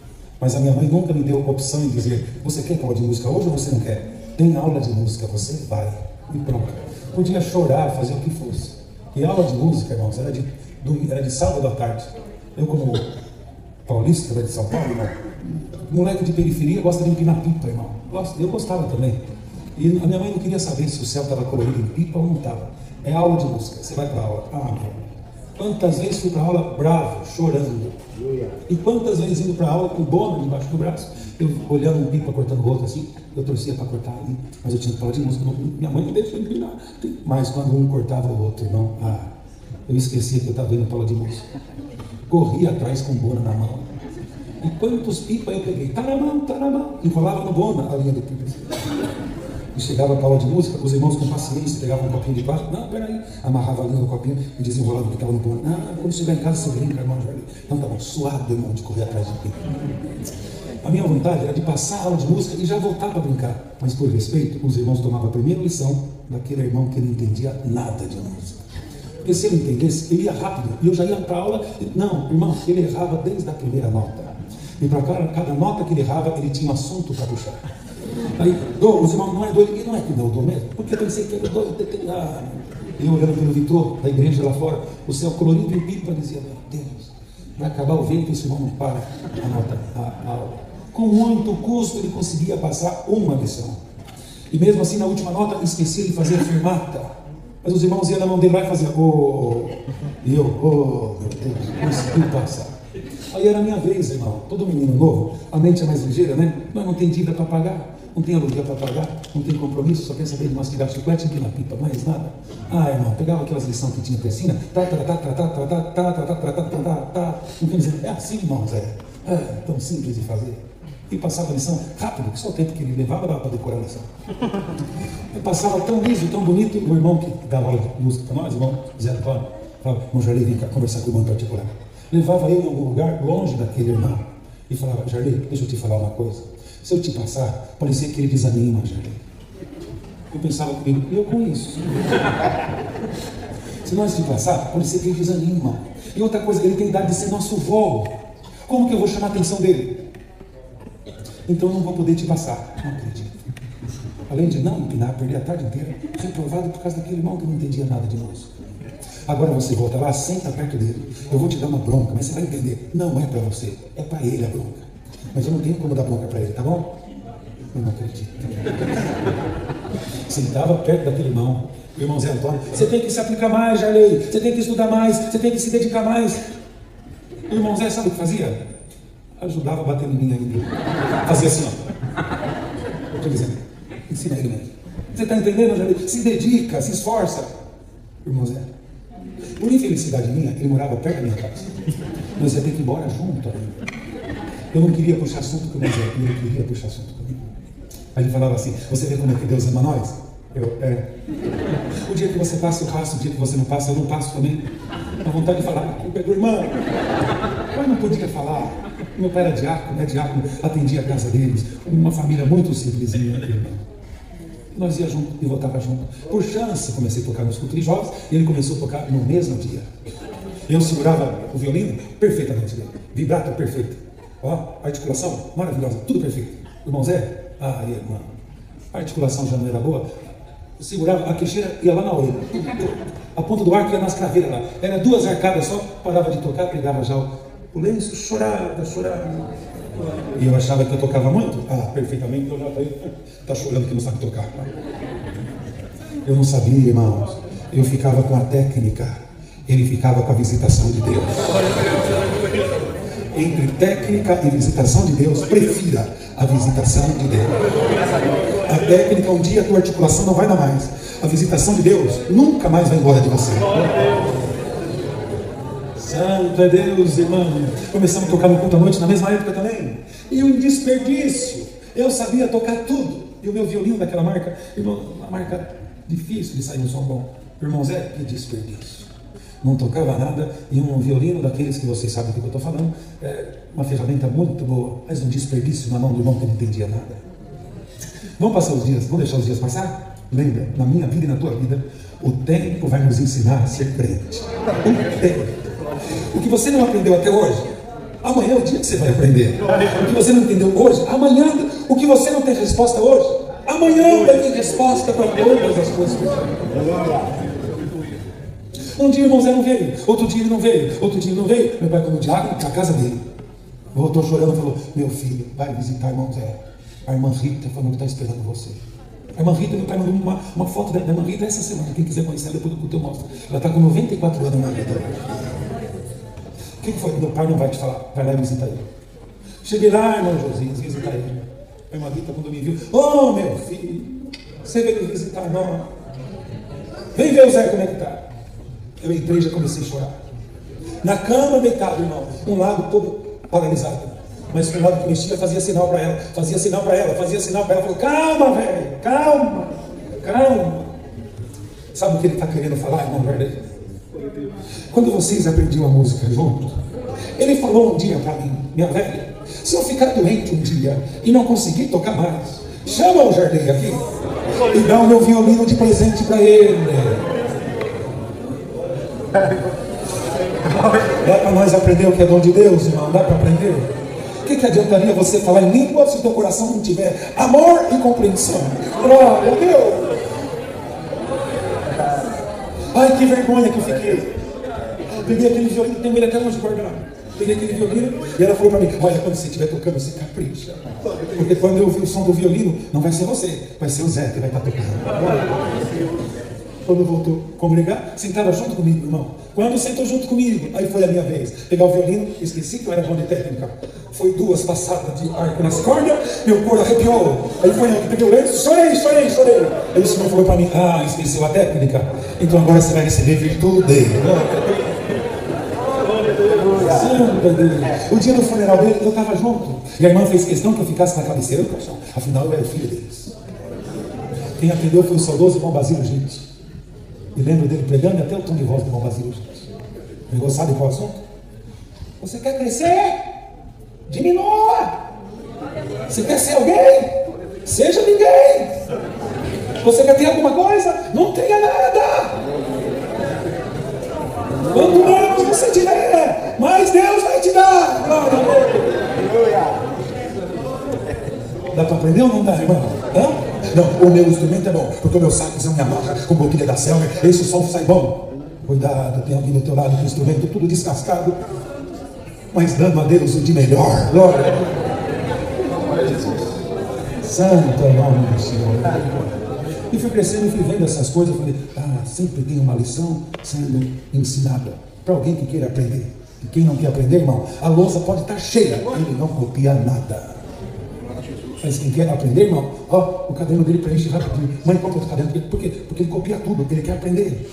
Mas a minha mãe nunca me deu opção em dizer, você quer aula de música hoje ou você não quer? Tem aula de música, você vai. E pronto. Podia chorar, fazer o que fosse. E a aula de música, irmãos, era de sábado à tarde. Eu, como paulista, de São Paulo, irmão, moleque de periferia gosta de empinar pipa, irmão. Eu gostava também. E a minha mãe não queria saber se o céu estava colorido em pipa ou não estava. É aula de música, você vai para a aula. Ah, meu. Quantas vezes fui para a aula bravo, chorando. E quantas vezes indo para a aula com bona debaixo do braço, eu olhando um pipa, cortando o outro assim, eu torcia para cortar ali, mas eu tinha que falar de música. Minha mãe não deixou empinar. Mas quando um cortava o outro, irmão, eu esquecia que eu estava indo para a aula de música. Corria atrás com bona na mão. E quantos pipas eu peguei? Tá na mão. Enrolava no bona a linha de pipa. E chegava para a aula de música, os irmãos com paciência pegavam um copinho de plástico. Não, peraí. Amarrava a linha no copinho e desenrolava o que estava no bona. Não, quando chegar em casa você brinca, irmão. Então tá bom, suado, irmão, de correr atrás de pipa. A minha vontade era de passar a aula de música e já voltar para brincar. Mas por respeito, os irmãos tomavam a primeira lição daquele irmão que não entendia nada de música. Porque se ele entendesse, ele ia rápido. E eu já ia para a aula. Não, irmão, ele errava desde a primeira nota. E para cada nota que ele errava, ele tinha um assunto para puxar. Aí, os irmãos, não é doido. E não é que não, mesmo. Porque eu pensei que era doido. Eu olhando pelo vitrô da igreja lá fora, o céu colorido em pipa, dizia, meu Deus, vai acabar o vento e esse irmão não para a nota, a aula. Com muito custo ele conseguia passar uma lição. E mesmo assim, na última nota, esquecia de fazer a fermata. Mas os irmãos iam na mão dele lá e faziam, e eu, meu Deus, conseguiu passar. Aí era a minha vez, irmão. Todo menino novo, a mente é mais ligeira, né? Mas não tem dívida para pagar, não tem aluguel para pagar, não tem compromisso, só quer saber de mastigar chiclete e na pipa, mais nada. Irmão, pegava aquelas lições que tinha piscina, é assim, irmãos, é tão simples de fazer. E passava a lição rápido, que só o tempo que ele levava dava para decorar a lição. Eu passava tão liso, tão bonito, o irmão que dava aula de música para nós, o irmão Zé Antônio, falava, irmão Jarley, vem cá conversar com o irmão particular. Levava eu em algum lugar longe daquele irmão e falava, Jarley, deixa eu te falar uma coisa. Se eu te passar, parecia que ele desanima, Jarley. Eu pensava comigo, eu conheço. Se nós te passar, parecia que ele desanima. E outra coisa, ele tem idade de ser nosso vô. Como que eu vou chamar a atenção dele? Então eu não vou poder te passar. Não acredito. Além de não empinar, perder a tarde inteira, reprovado por causa daquele irmão que não entendia nada de música. Agora você volta lá, senta perto dele. Eu vou te dar uma bronca, mas você vai entender. Não é para você, é para ele a bronca. Mas eu não tenho como dar bronca para ele, tá bom? Eu não acredito. Sentava perto daquele irmão, o irmão Zé Antônio. Você tem que se aplicar mais, Jarley. Você tem que estudar mais, você tem que se dedicar mais. O irmão Zé sabe o que fazia? Ajudava a bater em mim ainda. Fazia assim, ó. Estou dizendo, ensina ele mesmo. Você está entendendo, Jarley? Se dedica, se esforça. Irmão Zé. Por infelicidade minha, ele morava perto da minha casa. Nós ia ter que ir embora junto ainda. Eu não queria puxar assunto com o Zé, ele não queria puxar assunto comigo. Aí ele falava assim, você vê como é que Deus ama nós? O dia que você passa, eu passo. O dia que você não passa, eu não passo também. A vontade de falar, a culpa é do irmão. Mas não podia falar. Meu pai era diácono, atendia a casa deles. Uma família muito simplesinha. Nós ia junto e voltava junto. Por chance, comecei a tocar nos cultos de jovens e ele começou a tocar no mesmo dia. Eu segurava o violino perfeitamente bem. Vibrato perfeito. Ó, articulação maravilhosa, tudo perfeito. Irmão Zé? Irmão. A articulação já não era boa. segurava, a queixeira ia lá na orelha. A ponta do arco ia nas craveiras lá. Era 2 arcadas só, parava de tocar, pegava já o lenço, chorava. E eu achava que eu tocava muito. Ah, perfeitamente, eu já está chorando que não sabe tocar. Eu não sabia, irmãos. Eu ficava com a técnica, ele ficava com a visitação de Deus. Entre técnica e visitação de Deus, prefira a visitação de Deus. A técnica, um dia a tua articulação não vai dar mais. A visitação de Deus nunca mais vai embora de você. Santo é Deus, irmão. Começamos a tocar no culto à noite na mesma época também. E um desperdício. Eu sabia tocar tudo. E o meu violino daquela marca, irmão, uma marca difícil de sair um som bom. Irmão Zé, que desperdício. Não tocava nada, e um violino daqueles que vocês sabem do que eu estou falando, uma ferramenta muito boa, mas um desperdício na mão do irmão que não entendia nada. Vamos passar os dias, vamos deixar os dias passar? Lembra, na minha vida e na tua vida, o tempo vai nos ensinar a ser crente. O tempo. O que você não aprendeu até hoje, amanhã é o dia que você vai aprender. O que você não entendeu hoje, amanhã. O que você não tem resposta hoje, amanhã vai ter resposta para todas as coisas. Um dia o irmão Zé não veio, outro dia ele não veio, outro dia ele não veio. Meu pai, quando o diácono para a casa dele, voltou chorando e falou: meu filho, vai visitar o irmão Zé. A irmã Rita falou que está esperando você. A irmã Rita, meu pai mandou uma foto da irmã Rita essa semana. Quem quiser conhecer ela, depois do culto eu mostro. Ela está com 94 anos, a irmã Rita. O que foi? Meu pai não vai te falar, vai lá e visita ele. Cheguei lá, irmão Josias, visitar ele. A irmã Rita, quando me viu: oh, meu filho, você veio me visitar, não? Vem ver o Zé como é que está. Eu entrei e já comecei a chorar. Na cama, deitado, irmão. Um lado todo paralisado. Mas um lado que mexia, fazia sinal para ela. Fazia sinal para ela. Falou: calma, velho. Calma. Sabe o que ele está querendo falar, irmão, verdade? Quando vocês aprendiam a música junto, ele falou um dia para mim: minha velha, se eu ficar doente um dia e não conseguir tocar mais, chama o jardim aqui e dá o meu violino de presente para ele. Dá para nós aprender o que é dom de Deus, irmão? Dá para aprender? O que adiantaria você falar em língua se o teu coração não tiver amor e compreensão? Glória a Deus! Ai, que vergonha que eu fiquei. Peguei aquele violino, tenho ele até hoje guardado. Peguei aquele violino e ela falou para mim: olha, quando você estiver tocando, você capricha. Porque quando eu ouvir o som do violino, não vai ser você, vai ser o Zé que vai estar tocando. Quando voltou a congregar, sentava junto comigo, irmão. Quando sentou junto comigo, aí foi a minha vez. Pegar o violino, esqueci que eu era bom de técnica. Foi 2 passadas de arco nas cordas, meu couro arrepiou. Aí foi eu que peguei o lenço, chorei. Aí o Senhor falou para mim: ah, esqueceu a técnica? Então agora você vai receber virtude. O dia do funeral dele, eu estava junto. E a irmã fez questão que eu ficasse na cabeceira do caixão. Afinal, eu era filho deles. Quem atendeu foi o saudoso irmão Basílio, gente. E lembro dele pregando, e até o tom de voz do irmão Basílio, gente. Pegou, sabe qual assunto? Você quer crescer? Diminua! Você quer ser alguém? Seja ninguém! Você quer ter alguma coisa? Não tenha nada! Quanto menos você tiver, mais Deus vai te dar! Glória a Deus! Dá para aprender ou não dá, irmão? Hã? Não, o meu instrumento é bom, porque o meu saco é minha marca com boquilha da selva, esse som sai bom. Cuidado, tem alguém do teu lado com o instrumento tudo descascado, mas dando a Deus o de melhor. Glória a Jesus. Santo é o nome do Senhor. E fui crescendo e fui vendo essas coisas, eu falei: ah, sempre tem uma lição sendo ensinada para alguém que queira aprender. E quem não quer aprender, irmão, a louça pode estar cheia, ele não copia nada. Mas quem quer aprender, irmão, ó, o caderno dele preenche rapidinho. Mãe, compra outro caderno. Por quê? Porque ele copia tudo, porque ele quer aprender.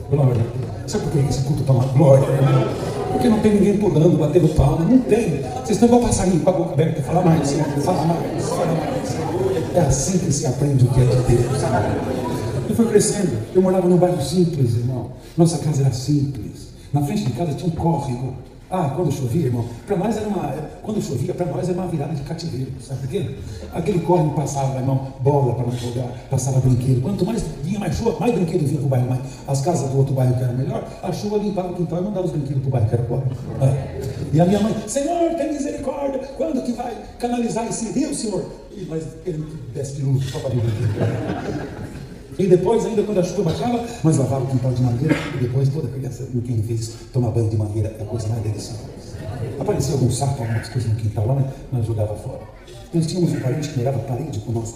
Glória. Sabe por que esse culto está uma glória, irmão? Porque não tem ninguém pulando, batendo palma. Não tem. Vocês estão igual passarinho com a boca aberta. Fala mais, fala mais. É assim que se aprende o que é de Deus. Eu fui crescendo. Eu morava num bairro simples, irmão. Nossa casa era simples. Na frente de casa tinha um córrego. Ah, quando chovia, irmão, para nós era quando chovia, para nós era uma virada de cativeiro, sabe por quê? Aquele córrego passava, irmão, bola para não jogar, passava brinquedo. Quanto mais vinha mais chuva, mais brinquedo vinha para o bairro. Mais. As casas do outro bairro que era melhor, a chuva limpava o quintal e mandava os brinquedos para o bairro que era pobre. E a minha mãe: Senhor, tem misericórdia, quando que vai canalizar esse rio, Senhor? E nós querendo que desse de luz só para ver brinquedo. E depois, ainda quando a chuva baixava, nós lavava o quintal de mangueira. E depois toda criança, quem fez tomar banho de mangueira, é a coisa mais deliciosa. Apareceu algum saco, algumas coisas no quintal lá, nós jogava fora. Nós tínhamos um parente que morava parede com nós.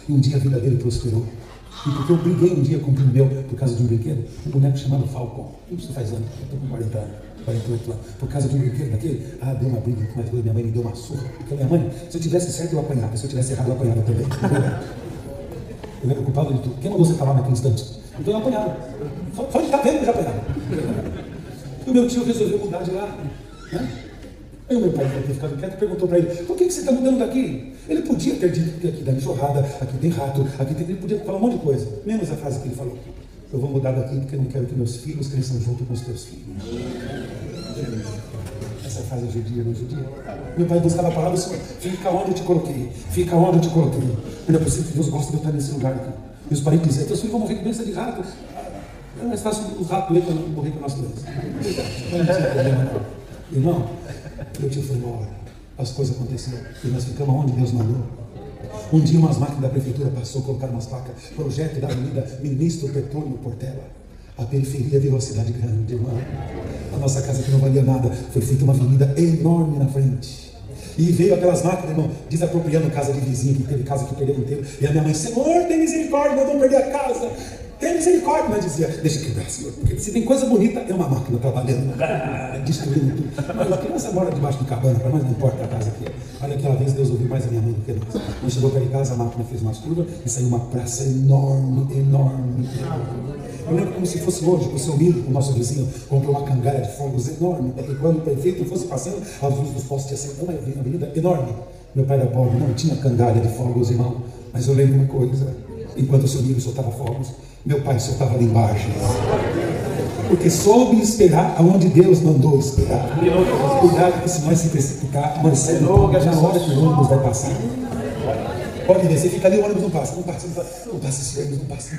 E um dia a vida dele prosperou. E porque eu briguei um dia com o primo meu por causa de um brinquedo, um boneco chamado Falcon. Isso faz anos, eu estou com 40 anos, 48 anos. Por causa de um brinquedo daquele, deu uma briga com mais coisa, minha mãe me deu uma surra. Porque a minha mãe, se eu tivesse certo eu apanhava, se eu tivesse errado eu apanhava também. Eu era culpado de tudo. Quem mandou você falar naquele instante? Então eu apanhava. Só de estar vendo eu já apanhava. E o meu tio resolveu mudar de lá. Né? Aí o meu pai, que ter ficado quieto, perguntou para ele: por que você está mudando daqui? Ele podia ter dito que aqui dá enxurrada, aqui tem rato, ele podia falar um monte de coisa, menos a frase que ele falou: eu vou mudar daqui porque eu não quero que meus filhos cresçam junto com os teus filhos. Essa frase é judia, não é judia? Meu pai buscava a palavra: Senhor, fica onde eu te coloquei, fica onde eu te coloquei. Não é possível que Deus gosta de eu estar nesse lugar aqui. E os parentes diziam: teus filhos vão morrer com doença de rato. É mais fácil os ratos doer para não morrer com a nossa doença. Não tinha problema, não. Irmão, meu tio foi embora, as coisas aconteceram e nós ficamos onde Deus mandou. Um dia umas máquinas da prefeitura passou, colocaram umas placas: projeto da avenida Ministro Petrônio Portela. A periferia virou a cidade grande, irmão. A nossa casa que não valia nada, foi feita uma avenida enorme na frente. E veio aquelas máquinas, irmão, desapropriando casa de vizinho, que teve casa que perdeu inteiro. E a minha mãe: Senhor, tem misericórdia, nós vamos perder a casa. Tem misericórdia, mas dizia: deixa quebrar, Senhor, porque se tem coisa bonita, é uma máquina trabalhando, destruindo tudo. Mas a criança mora debaixo de cabana, para nós não importa a casa que é. Olha, aquela vez Deus ouviu mais a minha mãe do que nós. Quando chegou para em casa, a máquina fez umas curvas e saiu uma praça enorme. Eu lembro como se fosse hoje, o seu Milo, o nosso vizinho, comprou uma cangalha de fogos enorme, para que quando o prefeito fosse passando, a luz dos postes ia ser uma avenida enorme. Meu pai era pobre, não tinha cangalha de fogos, irmão, mas eu lembro uma coisa: enquanto o seu Milo soltava fogos, meu pai soltava ali embaixo, porque soube esperar aonde Deus mandou esperar. Cuidado que se nós se precipitar, nós saímos na hora que o ônibus vai passar. Pode ver, você fica ali, o ônibus não passa, esse ônibus não passa.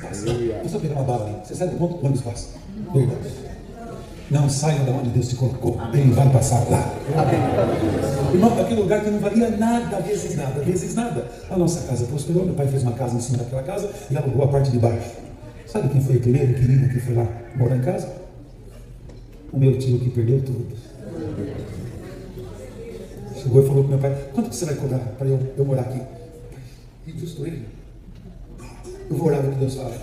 Eu só pegar uma bala ali, você sabe quanto o ônibus passa? Verdade. Não saia de onde Deus te colocou, ele vai passar lá. Irmão, aquele lugar que não valia nada, vezes nada. A nossa casa prosperou, meu pai fez uma casa em cima daquela casa e alugou a parte de baixo. Sabe quem foi o primeiro querido que foi lá morar em casa? O meu tio, que perdeu tudo. Chegou e falou para meu pai: quanto que você vai cobrar para eu morar aqui? E justo ele: eu vou orar o que Deus fala.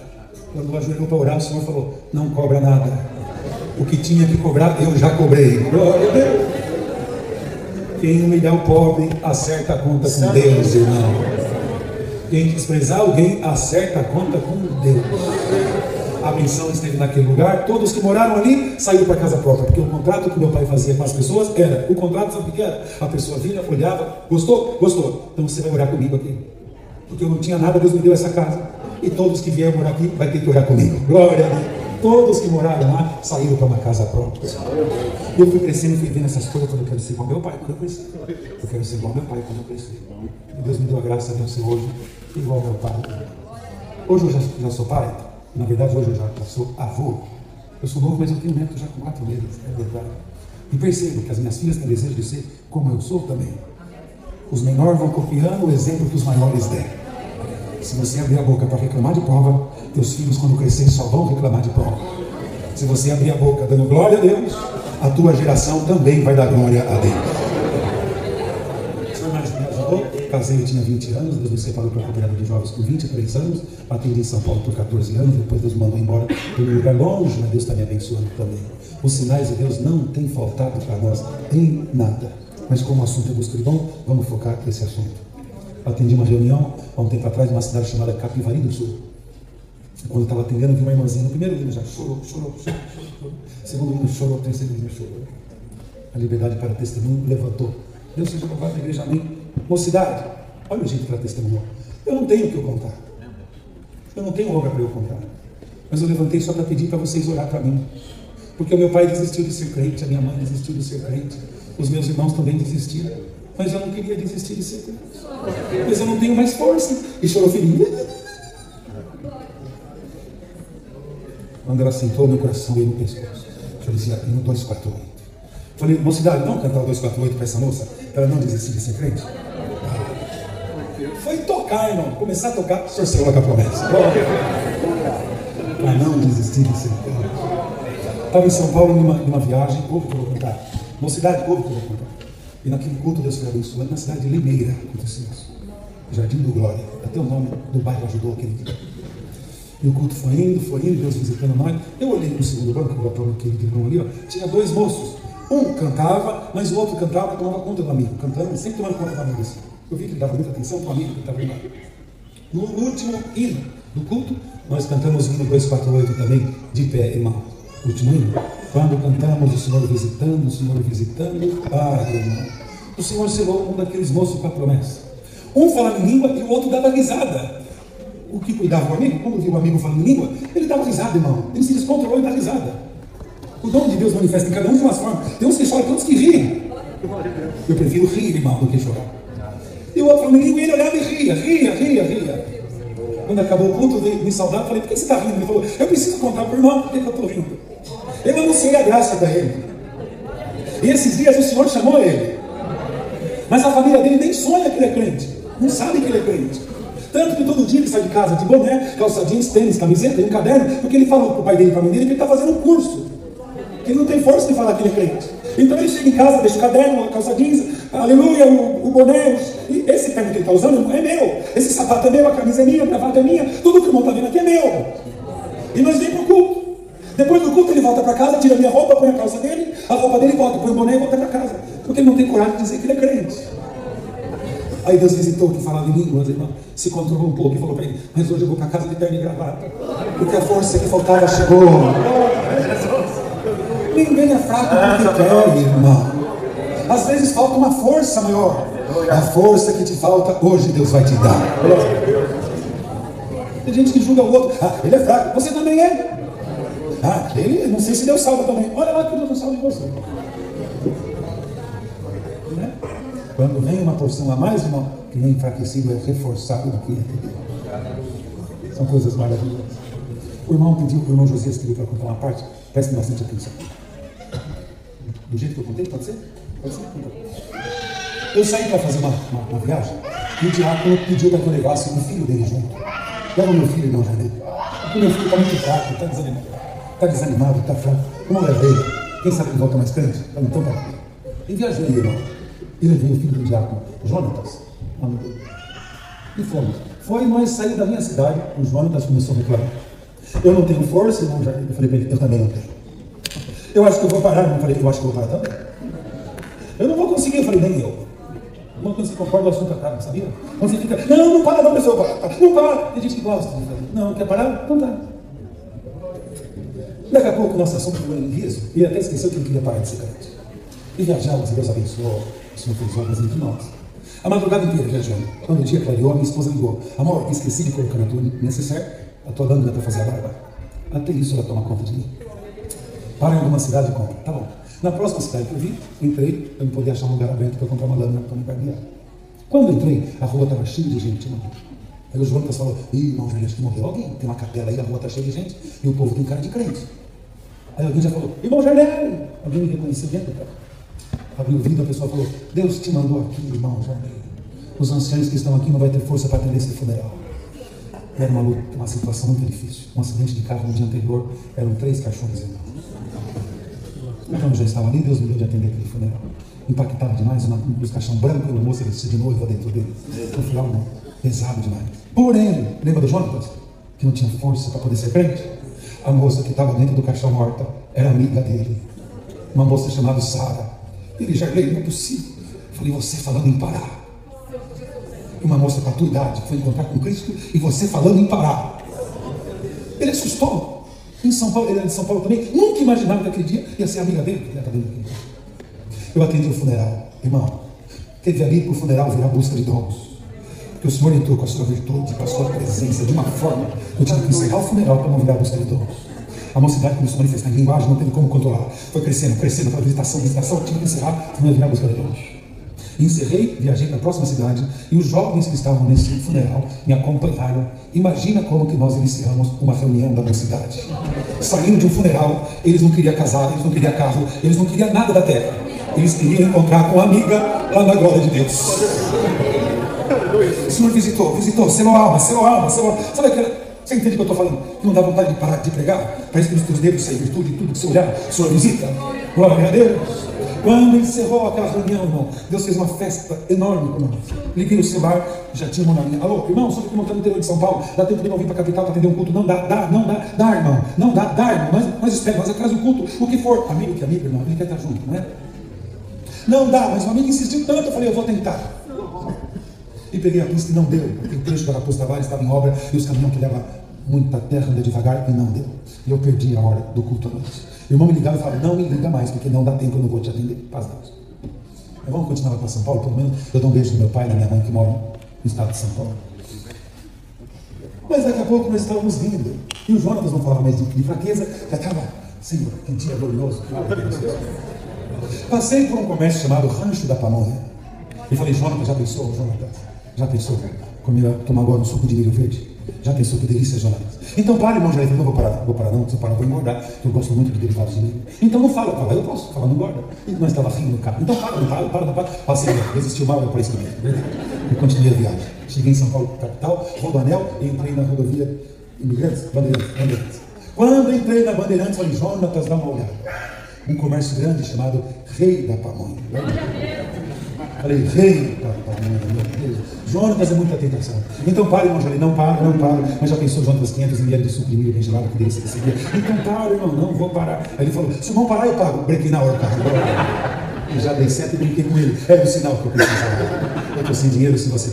Quando ajoelhou para orar, o Senhor falou: não cobra nada. O que tinha que cobrar, eu já cobrei. Glória a Deus. Quem humilhar o pobre, acerta a conta com Deus, irmão. Quem desprezar alguém, acerta a conta com Deus. A missão esteve naquele lugar, todos que moraram ali saíram para casa própria, porque o contrato que meu pai fazia com as pessoas era: o contrato, sabe o que era? A pessoa vinha, olhava, gostou? Gostou. Então você vai orar comigo aqui. Porque eu não tinha nada, Deus me deu essa casa. E todos que vieram morar aqui vai ter que orar comigo. Glória a Deus. Todos que moraram lá saíram para uma casa própria. Eu fui crescendo, fui vendo essas coisas. Eu quero ser igual meu pai quando eu crescer. Eu quero ser igual meu pai quando eu crescer. E Deus me deu a graça de eu ser hoje igual meu pai. Hoje eu já sou pai. Na verdade, hoje eu já sou avô. Eu sou novo, mas eu tenho neto já com 4 meses. É verdade. E percebo que as minhas filhas têm desejo de ser como eu sou também. Os menores vão copiando o exemplo que os maiores deram. Se você abrir a boca para reclamar de prova, teus filhos, quando crescerem, só vão reclamar de prova. Se você abrir a boca dando glória a Deus, a tua geração também vai dar glória a Deus. O senhor mais me ajudou? Casei, eu tinha 20 anos, Deus me separou para a cooperativa de jovens com 23 anos, atendi em São Paulo por 14 anos, depois Deus me mandou embora para um lugar longe, mas Deus está me abençoando também. Os sinais de Deus não têm faltado para nós em nada. Mas como o assunto é busca de dom, vamos focar nesse assunto. Atendi uma reunião há um tempo atrás, numa cidade chamada Capivari do Sul. Quando eu estava atendendo, vi uma irmãzinha. No primeiro hino já chorou. Segundo hino chorou, terceiro hino chorou. A liberdade para testemunho levantou. Deus seja louvado na igreja, amém. Mocidade, olha o jeito que ela testemunhou. Eu não tenho o que eu contar. Eu não tenho obra para eu contar. Mas eu levantei só para pedir para vocês orar para mim. Porque o meu pai desistiu de ser crente, a minha mãe desistiu de ser crente, os meus irmãos também desistiram. Mas eu não queria desistir de ser crente. Mas eu não tenho mais força. E chorou filhinho. Quando ela sentou, meu coração veio no pescoço. Eu disse: hino 248. Falei: mocidade, não cantar o 248 para essa moça, para ela não desistir de ser crente? Foi tocar, irmão. Começar a tocar, o senhor saiu com a promessa. Para não desistir de ser. Estava em São Paulo numa viagem, ouve que eu vou contar. Mocidade, ouve que eu vou contar. E naquele culto Deus foi abençoando, na cidade de Limeira aconteceu isso. Jardim do Glória. Até o nome do bairro ajudou aquele dia. E o culto foi indo, Deus visitando nós. Eu olhei no segundo banco, aquele irmão ali, ó, tinha 2 moços. Um cantava, mas o outro cantava e tomava conta do amigo. Cantando, sempre tomando conta do amigo assim. Eu vi que ele dava muita atenção para o amigo que estava ali. No último hino do culto, nós cantamos o hino 248 também, de pé, irmão. Último hino. Quando cantamos o Senhor visitando, irmão. O Senhor selou um daqueles moços com a promessa. Um falava em língua e o outro dava risada. O que cuidava do amigo, quando viu o amigo falando em língua, ele dava risada, irmão. Ele se descontrolou e dava risada. O dom de Deus manifesta em cada um de umas formas. Tem uns que choram, tem outros que riem. Eu prefiro rir, irmão, do que chorar. E o outro falando em língua e ele olhava e ria. Quando acabou o culto, veio me saudar, eu falei, por que você está rindo? Ele falou, eu preciso contar para o irmão por que eu estou rindo. Eu anunciei a graça para ele. E esses dias o Senhor chamou ele. Mas a família dele nem sonha que ele é crente. Não sabe que ele é crente. Tanto que todo dia ele sai de casa de boné, calça jeans, tênis, camiseta e um caderno, porque ele falou para o pai dele e para a mãe dele que ele está fazendo um curso. Que ele não tem força de falar que ele é crente. Então ele chega em casa, deixa o caderno, a calça jeans, aleluia, o boné. E esse terno que ele está usando é meu. Esse sapato é meu, a camisa é minha, a gravata é minha. Tudo que o irmão está vendo aqui é meu. E nós vem para o culto. Depois do culto ele volta para casa, tira a minha roupa, põe a calça dele, a roupa dele volta, põe o boné e volta para casa. Porque ele não tem coragem de dizer que ele é crente. Aí Deus visitou que falava em línguas, irmão, se controlou um pouco e falou para ele, mas hoje eu vou para casa de terno e gravata. Porque a força que faltava chegou. Ninguém é fraco porque quer, irmão. Às vezes falta uma força maior. A força que te falta, hoje Deus vai te dar. Tem gente que julga o outro. Ah, ele é fraco. Você também é. Ah, ele, não sei se Deus salva também. Olha lá que Deus não salva você. Né? Quando vem uma porção a mais, irmão, quem é enfraquecido é reforçado do que é. São coisas maravilhosas. O irmão Josias pediu para contar uma parte. Prestem bastante atenção. Do jeito que eu contei, pode ser? Pode ser? Eu saí para fazer uma viagem e o diácono pediu para que eu levasse o filho dele junto. Leva o meu filho, irmão Janeiro. O meu filho está muito fraco, está desanimado, está fraco. Como eu levei ele? Quem sabe ele volta mais crente? Então vai. E viajei, irmão. E levei o filho do diácono, Jonatas. E fomos. Foi, nós saímos da minha cidade, o Jonatas começou a reclamar. Eu não tenho força, irmão Janeiro. Eu falei para ele, eu também não tenho. Eu acho que eu vou parar, irmão. Eu falei, eu acho que eu vou parar também. Eu não vou conseguir, eu falei, nem eu. Quando você concorda, o assunto acaba, sabia? Quando você fica, não para não, pessoal, não para. Tem gente que gosta de fazer. Não, quer parar? Não tá. Daqui a pouco o nosso assunto foi em riso, e ele até esqueceu que ele queria parar de ser crente. E viajamos, e Deus abençoou, o Senhor fez obras entre nós. A madrugada inteira viajando. Quando o dia clareou, a minha esposa ligou. Amor, esqueci de colocar na tua necessaire, a tua lâmina para fazer a barba. Até isso ela toma conta de mim. Para em alguma cidade e compra. Tá bom. Na próxima cidade que eu vi, entrei para poder achar um lugar aberto para comprar uma lâmina para me barbear. Quando eu entrei, a rua estava cheia de gente, irmão. Aí o Jonas falou, irmão, já acho que morreu alguém. Tem uma capela aí, a rua está cheia de gente, e o povo tem cara de crente. Aí alguém já falou, irmão Jardim! Alguém me reconheceu dentro, cara. Abriu o vidro, a pessoa falou, Deus te mandou aqui, irmão Jardim. Os anciãos que estão aqui não vão ter força para atender esse funeral. Era uma luta, uma situação muito difícil. Um acidente de carro no dia anterior, eram 3 cachorros, irmão. Então eu já estava ali, Deus me deu de atender aquele funeral. Impactava demais, os caixão branco e uma moça vestida de noiva dentro dele. No final, não. Pesado demais. Porém, lembra do Jonatas? Que não tinha força para poder ser crente? A moça que estava dentro do caixão morta era amiga dele. Uma moça chamada Sara. Ele já veio, não é possível. Falei, você falando em parar. Uma moça com a tua idade foi encontrar com Cristo e você falando em parar. Ele assustou. Em São Paulo, ele era de São Paulo também. Nunca imaginava que aquele dia ia ser amiga dele. Porque ela estava dentro daquele dia. Eu atendi o funeral. Irmão, teve ali para o funeral virar busca de dons. Porque o Senhor entrou com a sua virtude, com a sua presença, de uma forma que eu tive que encerrar o funeral para não virar busca de dons. A mocidade começou a manifestar em linguagem, não teve como controlar. Foi crescendo, aquela visitação, eu tive que encerrar para não virar busca de dons. Encerrei, viajei para a próxima cidade e os jovens que estavam nesse funeral me acompanharam. Imagina como que nós iniciamos uma reunião da mocidade. Saindo de um funeral, eles não queriam casar, eles não queriam carro, eles não queriam nada da terra. Eles queriam encontrar com uma amiga lá na glória de Deus. O Senhor visitou, selou a alma. Sabe aquela... Você entende o que eu estou falando? Que não dá vontade de parar de pregar? Parece que os teus dedos saem virtude e tudo que você olhar, o Senhor visita. Glória a Deus. Quando encerrou aquela reunião, irmão, Deus fez uma festa enorme, irmão. Liguei o celular, já tinha uma na minha. Alô, irmão, só que eu estou no interior de São Paulo, dá tempo de não vir para a capital para atender um culto? Não dá, irmão. Não dá, irmão. Mas espera, nós atrás do culto, o que for. Amigo que amigo, irmão, ele quer estar junto, não é? Não dá, mas o amigo insistiu tanto, eu falei, eu vou tentar. E peguei a pista e não deu, porque o trecho do Arapuço Tavares estava em obra e os caminhões que levam muita terra anda devagar e não deu. E eu perdi a hora do culto à noite. O irmão me ligava e falava, não me liga mais, porque não dá tempo, eu não vou te atender. Paz Deus. Mas vamos continuar para São Paulo, pelo menos eu dou um beijo no meu pai e na minha mãe que moram no estado de São Paulo. Mas daqui a pouco nós estávamos vindo. E o Jonatas não falava mais de fraqueza, já estava, Senhor, que dia glorioso. Passei por um comércio chamado Rancho da Pamonha. E falei, Jonatas, já pensou, tomar agora um suco de milho verde? Já pensou que delícia, Jonatas? Então para, irmão, já falei, não vou parar não, se parar vou engordar, porque eu gosto muito de derivados de milho. Então não fala, eu posso falar, não engorda. E nós estávamos rindo no carro, então para. Passei, resistiu mal, eu pareci mesmo, verdade? E continuei a viagem. Cheguei em São Paulo, capital, Rodoanel, e entrei na rodovia Imigrantes, Bandeirantes. Quando entrei na Bandeirantes, falei, Jonatas, dá uma olhada. Um comércio grande chamado Rei da Pamonha. Falei, Rei da Pamonha, meu Deus. Jonatas é muita tentação. Então para, irmão, falei, não para. Mas já pensou, Jonatas, 500 ml de suco de milho bem gelado que delícia desse dia? Então para, irmão, não vou parar. Aí ele falou, se não parar, eu pago. Brequei na hora o carro. E já dei certo e brinquei com ele. Era o sinal que eu precisava. Eu estou sem dinheiro, se você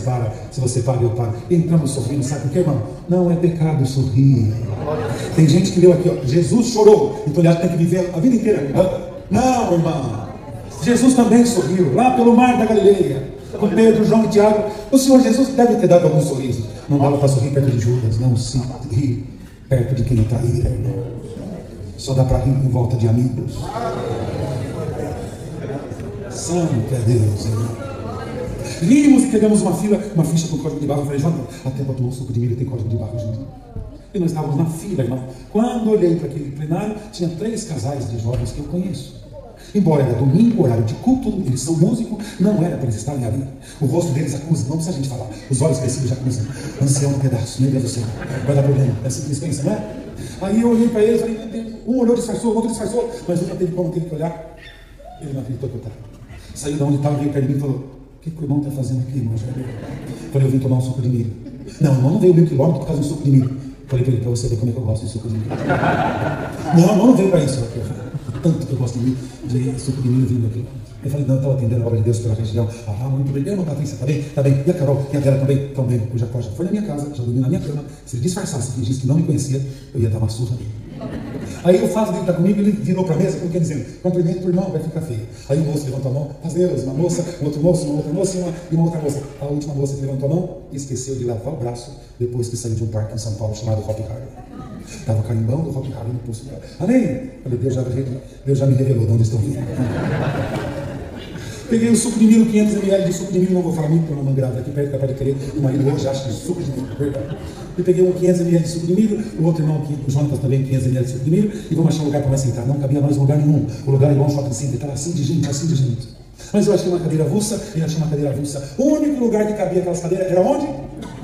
paga, eu pago. Entramos sorrindo, sabe por quê, irmão? Não é pecado sorrir. Tem gente que leu aqui, ó, Jesus chorou, então ele tem que viver a vida inteira. Não, irmão. Jesus também sorriu, lá pelo mar da Galileia, com Pedro, João e Tiago. O Senhor Jesus deve ter dado algum sorriso. Não dava para sorrir perto de Judas, não se ri perto de quem o traíra, irmão. Só dá para rir em volta de amigos. Santo é Deus, irmão. Rimos e pegamos uma ficha com código de barra. Eu falei, João, até para tomar um suco de milho tem código de barra junto. E nós estávamos na fila, irmão. Quando olhei para aquele plenário, tinha 3 casais de jovens que eu conheço. Embora era domingo, horário de culto, eles são músicos, não era para eles estarem ali. O rosto deles acusa, não precisa a gente falar. Os olhos crescidos já acusam. Ancião do pedaço, meu Deus do céu, vai dar problema. É assim que eles pensam, não é? Aí eu olhei para eles e falei, meu Deus, um olhou, disfarçou, o outro disfarçou, mas um não teve como, teve que olhar. Ele não acreditou que eu estava. Saiu de onde estava, veio perto de mim e falou, o que o irmão está fazendo aqui, irmão? Falei, eu vim tomar um suco de milho. Não, o irmão não veio 1.000 quilômetros por causa de um suco de milho. Falei para ele, para você ver como é que eu gosto de suco de milho. Não, o irmão não veio para isso. Tanto que eu gosto de suco de milho vindo aqui. Eu falei, não, eu estava atendendo a obra de Deus pela região. Ah, muito bem. Irmã Patrícia, tá bem? Tá bem. E a Carol? E a Vera também? Estão bem. O Jacó já foi na minha casa, já dormiu na minha cama. Se ele disfarçasse, fingisse que não me conhecia, eu ia dar uma surra nele. Aí o fato dele estar comigo, ele virou para a mesa, como quer dizendo, cumprimento o irmão, vai ficar feio. Aí o moço levantou a mão, faz Deus, uma moça, um outro moço, uma outra moça e uma outra moça. A última moça que levantou a mão esqueceu de lavar o braço depois que saiu de um parque em São Paulo chamado Hopi Hari. Estava o carimbão do Hopi Hari no pulso dela. Amém? Falei, Deus já me revelou de onde estão vindo. Peguei o suco de milho, 500 ml de suco de milho, não vou falar muito para uma mãe grávida aqui perto, capaz de querer, o marido hoje acha de suco de milho, verdade. Eu peguei um 500 ml de suco de milho, o outro irmão, o Jonatas também, 500 ml de suco de milho, e vamos achar um lugar para nós sentar. Não cabia mais lugar nenhum. O lugar é igual um shopping center, estava assim de gente. Mas eu achei uma cadeira avulsa, ele achou uma cadeira avulsa. O único lugar que cabia aquelas cadeiras era onde?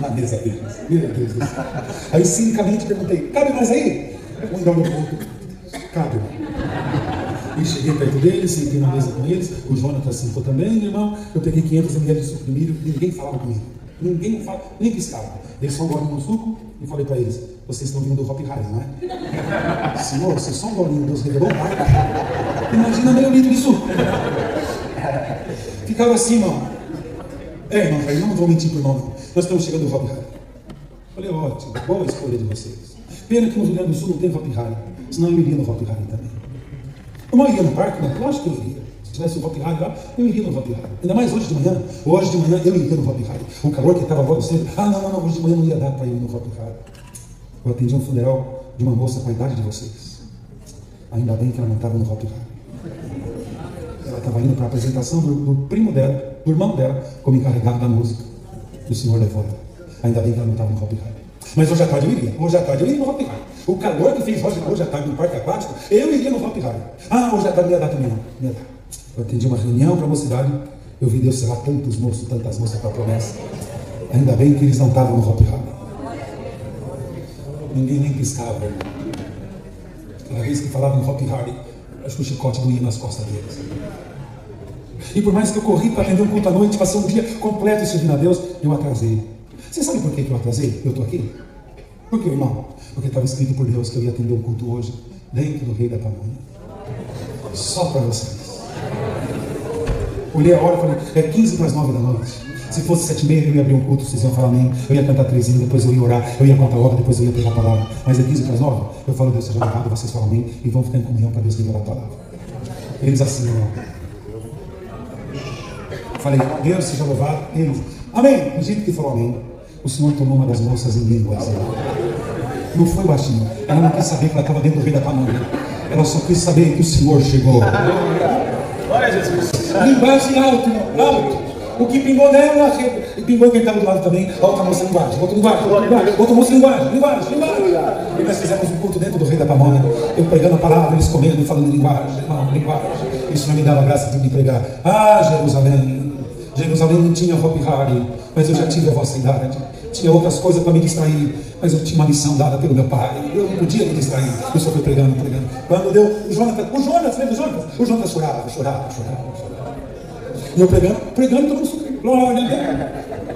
Na mesa deles. Meu Deus do céu. Aí cinicamente perguntei, cabe mais aí? Um olhou no ponto, cabe. E cheguei perto deles, sentei na mesa com eles, o Jonatas sentou também, irmão. Eu peguei 500 ml de suco de milho, ninguém falava comigo. Ninguém falava, nem piscava. Dei só um golinho no suco e falei para eles, vocês estão vindo do Hopi Hari, não é? Senhor, vocês só um golinho, Deus revelou mais. Imagina meio litro de suco. Ficava assim, irmão. Irmão, falei, não vou mentir pro irmão, não. Nós estamos chegando do Hopi Hari. Falei, ótimo, boa escolha de vocês. Pena que no Rio Grande do Sul não tem Hopi Hari, senão eu iria no Hopi Hari também. Eu não iria no parque, mas lógico que eu iria. Se tivesse o Hopi Hari lá, eu iria no Hopi Hari. Ainda mais hoje de manhã. Hoje de manhã eu iria no Hopi Hari. O calor que estava logo cedo. Não, hoje de manhã não ia dar para ir no Hopi Hari. Eu atendi um funeral de uma moça com a idade de vocês. Ainda bem que ela não estava no Hopi Hari. Ela estava indo para a apresentação do primo dela, do irmão dela, como encarregado da música. O Senhor levou ela. Ainda bem que ela não estava no Hopi Hari. Mas hoje à tarde eu iria. Hoje à tarde eu iria no Hopi Hari. O calor que fez hoje à tarde no parque aquático, eu iria no Hopi Hari. Hoje à tarde não ia dar também não. Ia dar. Eu atendi uma reunião para a mocidade, eu vi Deus selar tantos moços, tantas moças para a promessa. Ainda bem que eles não estavam no Hopi Hari. Ninguém nem piscava. Cada vez que falava no Hopi Hari, acho que o chicote doía nas costas deles. E por mais que eu corri para atender um culto à noite, passei um dia completo servindo a Deus, eu atrasei. Você sabe por que eu atrasei? Eu estou aqui? Por que, irmão? Porque estava escrito por Deus que eu ia atender um culto hoje, dentro do Rei da Pamonha. Só para vocês. Olhei a hora e falei, é 15 para as 9 da noite. Se fosse 7h30, eu ia abrir um culto, vocês iam falar amém. Eu ia cantar 3 hinos, depois eu ia orar, eu ia contar a obra, depois eu ia pregar a palavra. Mas é 15 para as 9, eu falo, Deus seja louvado, vocês falam amém e vão ficar em comunhão para Deus revelar a palavra. Eles assim, irmão. Falei, Deus seja louvado, eles, amém. Do jeito que falou amém, o Senhor tomou uma das moças em línguas. Não foi baixinho, ela não quis saber que ela estava dentro do Rei da Pamonha. Ela só quis saber que o Senhor chegou. Glória a Jesus. Linguagem alto, alto. O que pingou nela, e pingou quem estava do lado também. A outra moça, linguagem, outra linguagem, outra moça, linguagem. E nós fizemos um culto dentro do Rei da Pamonha. Eu pregando a palavra, eles comendo e falando linguagem, irmão, linguagem. Isso não me dava graça de me pregar. Ah, Jerusalém. Jerusalém não tinha Hopi Hari, mas eu já tive a vossa idade. Tinha outras coisas para me distrair, mas eu tinha uma missão dada pelo meu pai. Eu não podia me distrair. Eu só fui pregando. Quando deu o Jonas, lembra o Jonas? O Jonas chorava. E eu pregando, tomando suco. Glória a Deus.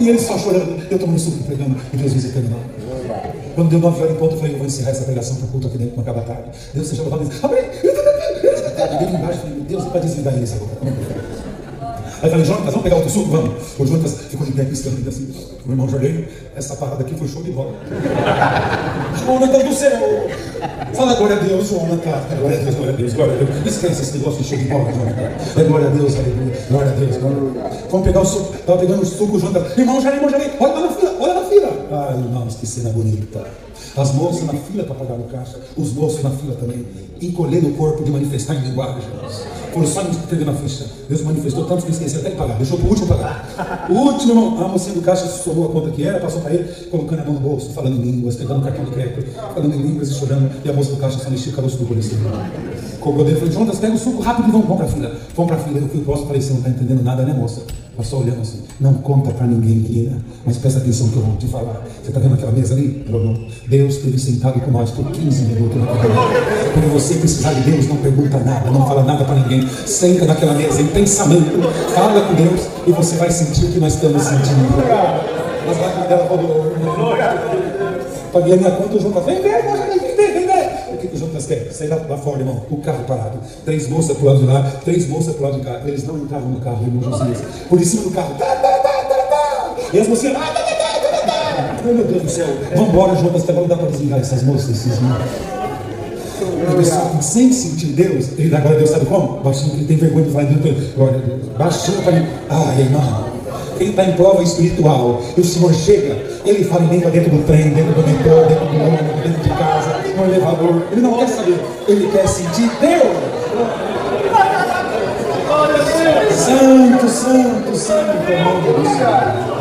E ele só chorando, eu tomando suco, pregando. E Deus visitando. Quando deu 9 horas em ponto, eu falei, eu vou encerrar essa pregação para o culto aqui dentro, não acaba a tarde. Deus seja louvado. Amém. Eu vim embaixo e falei, Deus, para desligar isso agora. Aí falei, Jonas, vamos pegar outro suco? Vamos. O Jonas ficou de pé piscando assim. O irmão Jornei, essa parada aqui foi show de bola. Jonas do céu! Fala glória a Deus, Jonas. Glória a Deus, glória a Deus, glória a Deus. Esquece esse negócio de show de bola, Jonas. É glória a Deus, aleluia. Glória a Deus, glória a Deus. Vamos pegar o suco. Estava pegando o suco, o Jonas. Irmão Jornei, olha na fila. Ai, irmãos, que cena bonita. As moças na fila para pagar no caixa, os moços na fila também, encolhendo o corpo de manifestar em linguagem. Foram só me escrever na ficha. Deus manifestou tanto que eu esqueci até de pagar. Deixou para o último pagar. O último, irmão, a mocinha do caixa somou a conta que era, passou para ele, colocando a mão no bolso, falando em línguas, pegando cartão de crédito, falando em línguas e chorando. E a moça do caixa só mexia o caroço do coração. Cobrou dele e falou, Jonas, pega o suco rápido e vamos para a fila. Vamos para a fila. Eu fui posto e falei, você não está entendendo nada, né, moça? Ela só olhando assim, não conta para ninguém aqui, né? Mas presta atenção que eu vou te falar. Você está vendo aquela mesa ali? Não. Deus esteve sentado com nós por 15 minutos. Quando você precisar de Deus, não pergunta nada, não fala nada para ninguém. Senta naquela mesa em pensamento, fala com Deus e você vai sentir o que nós estamos sentindo. As lágrimas dela falou, paguei a minha conta, o João falou, vem ver. O que o Jonas quer? Sair lá fora, irmão, o carro parado. 3 moças pro lado de lá, 3 moças pro lado de cá. Eles não entravam no carro, irmão Josias. Por em cima do carro, e as mocinhas, oh, meu Deus do céu, vambora, Jonas, não dá para desligar essas moças, esses irmãos. A pessoa sem sentir Deus, ele agora Deus sabe como? Baixinho, que ele tem vergonha de falar em Deus. Glória a Deus. Baixinho para mim. Ai, irmão. Ele está em prova espiritual. E o Senhor chega, ele fala em língua dentro do trem, dentro do metrô, dentro do ônibus, dentro de casa, no elevador. Ele não quer saber, ele quer sentir Deus. Santo, santo, santo, nome do Senhor.